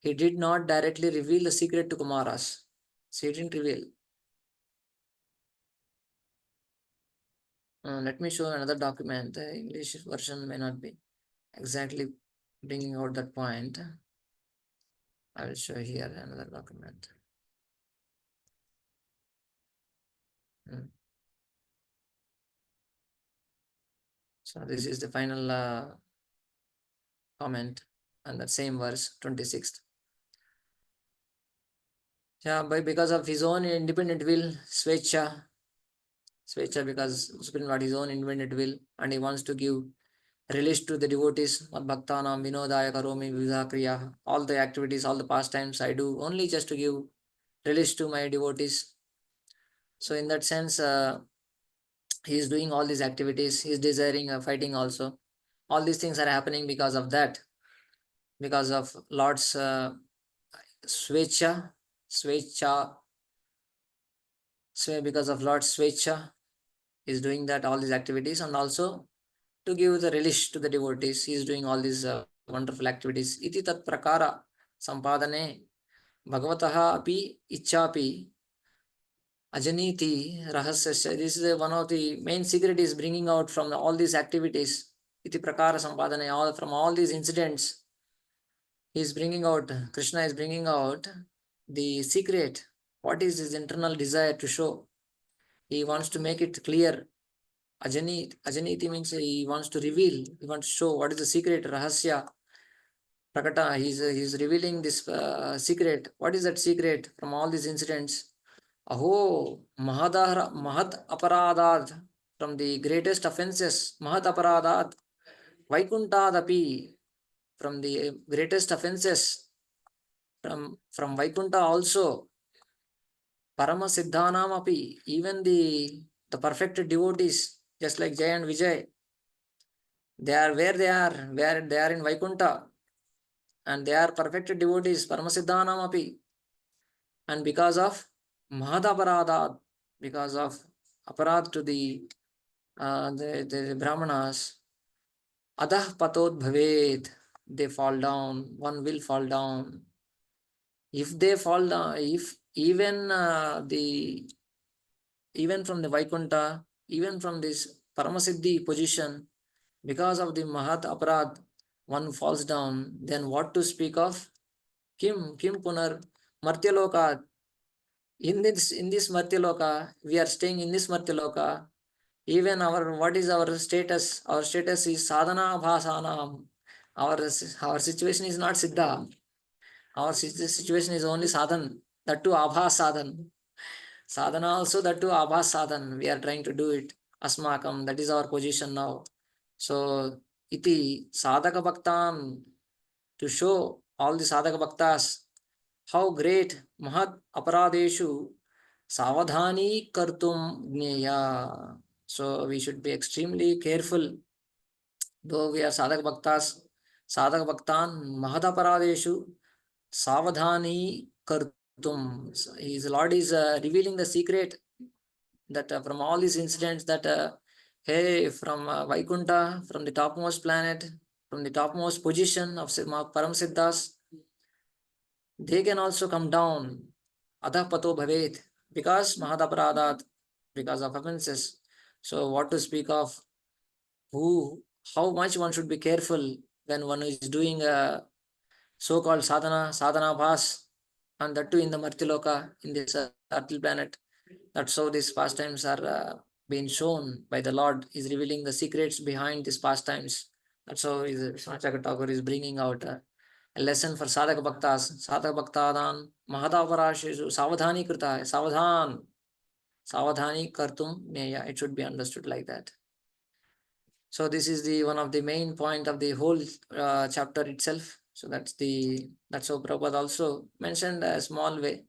he did not directly reveal the secret to Kumaras. So he didn't reveal. Let me show another document. The English version may not be exactly bringing out that point. I will show here another document. So this is the final comment. and that same verse, 26th. Yeah, because of his own independent will, Svecha, because Supreme Lord, his own independent will, and he wants to give release to the devotees. Mad bhaktanam vinodaya karomi vividha kriya. All the activities, all the pastimes I do only just to give release to my devotees. So in that sense, he is doing all these activities. He is desiring fighting also. All these things are happening because of that, because of Lord's Svecha, Svecha, because of Lord's Svecha, he is doing that all these activities, and also to give the relish to the devotees. He is doing all these wonderful activities. Iti tat prakara sampadane bhagavataha api ichchapi ajaniti rahasya. This is one of the main secret is bringing out from all these activities. Iti prakara sampadane, all from all these incidents. He is bringing out, Krishna is bringing out the secret. What is his internal desire to show? He wants to make it clear. Ajaniti means he wants to reveal, he wants to show what is the secret, Rahasya, Prakata. He's revealing this secret. What is that secret from all these incidents? Aho, Mahat Aparadat, from the greatest offenses, Mahat Aparadat, Vaikuntadapi, from the greatest offenses, from Vaikuntha also, Parama Siddhanam api, even the perfected devotees, just like Jay and Vijay, they are where they are in Vaikuntha, and they are perfected devotees, Paramasiddhanam api. And because of Mahadaparada, because of aparad to the Brahmanas, Adah Patod Bhaved, they fall down, one will fall down. If they fall down, if even even from the Vaikuntha, even from this Paramasiddhi position, because of the Mahat Aparad, one falls down, then what to speak of? Kim Punar Martyaloka. In this Martyaloka, we are staying in this Martyaloka. Even what is our status? Our status is sadhana bhasanam. Our situation is not siddha. Our situation is only sadhan. That too abhas sadhan. Sadhana also, that too abhas sadhan. We are trying to do it. Asmakam. That is our position now. So iti sadhaka bhaktan, to show all the sadhaka bhaktas how great mahat aparadeshu savadhani kartum jneya. So we should be extremely careful. Though we are sadhaka bhaktas, sadhaka bhaktan mahat aparadeshu savadhani kartum. So his Lord is revealing the secret that from all these incidents that hey, from Vaikuntha, from the topmost planet, from the topmost position of Paramsiddhas, they can also come down. Adha pato bhavet, because Mahadapradat, because of offenses. So what to speak of how much one should be careful when one is doing a so-called sadhana bhas, and that too in the Martiloka, in this earthly planet. That's how these pastimes are being shown by the Lord. Is revealing the secrets behind these pastimes. That's how Vishwanath Thakur is bringing out a lesson for sadhaka bhaktas. Sadhaka bhaktadan mahadaparashesu savadhani krita, savadhani kartum neya. It should be understood like that. So this is the one of the main point of the whole chapter itself. So that's how Prabhupada also mentioned a small way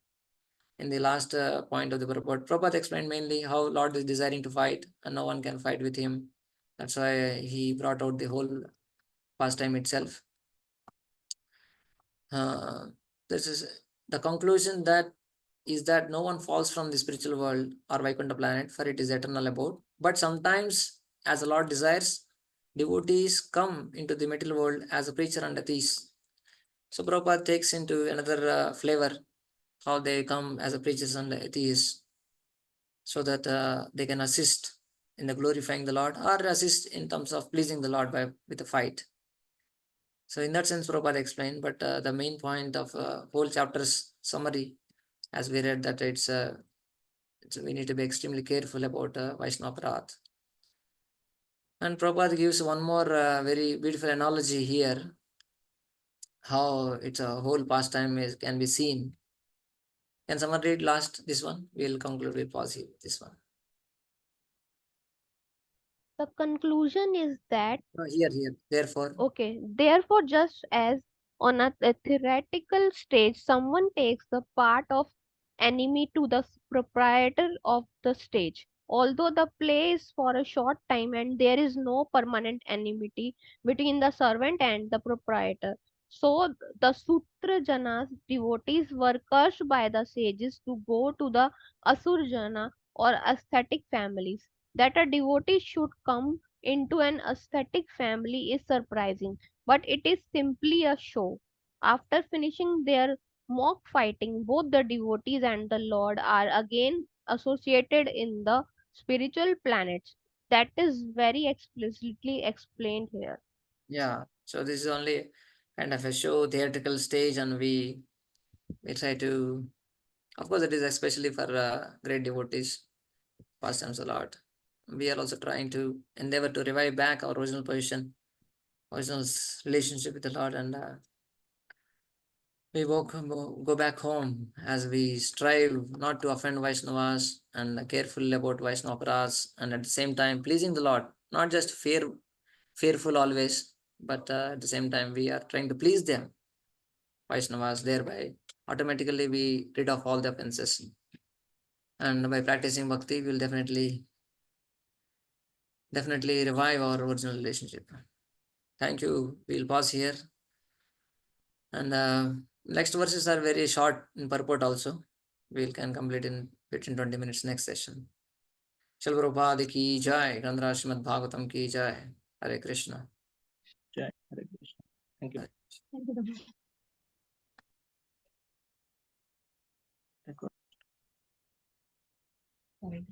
in the last point of the Prabhupada. Prabhupada explained mainly how Lord is desiring to fight and no one can fight with him. That's why he brought out the whole pastime itself. This is the conclusion that no one falls from the spiritual world or Vaikuntha planet, for it is eternal abode. But sometimes, as the Lord desires, devotees come into the material world as a preacher and a thief. So Prabhupada takes into another flavor how they come as a preachers and atheists, so that they can assist in the glorifying the Lord or assist in terms of pleasing the Lord with a fight. So in that sense, Prabhupada explained, but the main point of whole chapter's summary, as we read, that we need to be extremely careful about Vaishnava Parat. And Prabhupada gives one more very beautiful analogy here. how it's a whole pastime can be seen. Can someone read last this one? We'll conclude. We'll pause here. This one. The conclusion is that No, here. Therefore, okay, therefore, just as on a theoretical stage, someone takes the part of enemy to the proprietor of the stage. Although the play is for a short time and there is no permanent enmity between the servant and the proprietor. So the Sutra Janas devotees were cursed by the sages to go to the Asur Jana or ascetic families. That a devotee should come into an aesthetic family is surprising, but it is simply a show. After finishing their mock fighting, both the devotees and the Lord are again associated in the spiritual planets. That is very explicitly explained here. yeah. So this is only kind of a show, theatrical stage, and we try to. Of course, it is especially for great devotees, pastimes a lot. We are also trying to endeavor to revive back our original position, original relationship with the Lord, and go back home as we strive not to offend Vaishnavas and careful about Vaishnavaparas, and at the same time pleasing the Lord, not just fearful always, but at the same time we are trying to please them, Vaishnavas, thereby automatically we rid of all the offenses. And by practicing bhakti, we'll definitely revive our original relationship. Thank you. We'll pause here. And next verses are very short in purport also. We can complete in between 20 minutes next session. Srila Prabhupada ki jai, Grandhara Srimad Bhagavatam ki jai. Hare Krishna. Jai Hare Krishna. Thank you. Thank you, Prabhupada. Record. Hare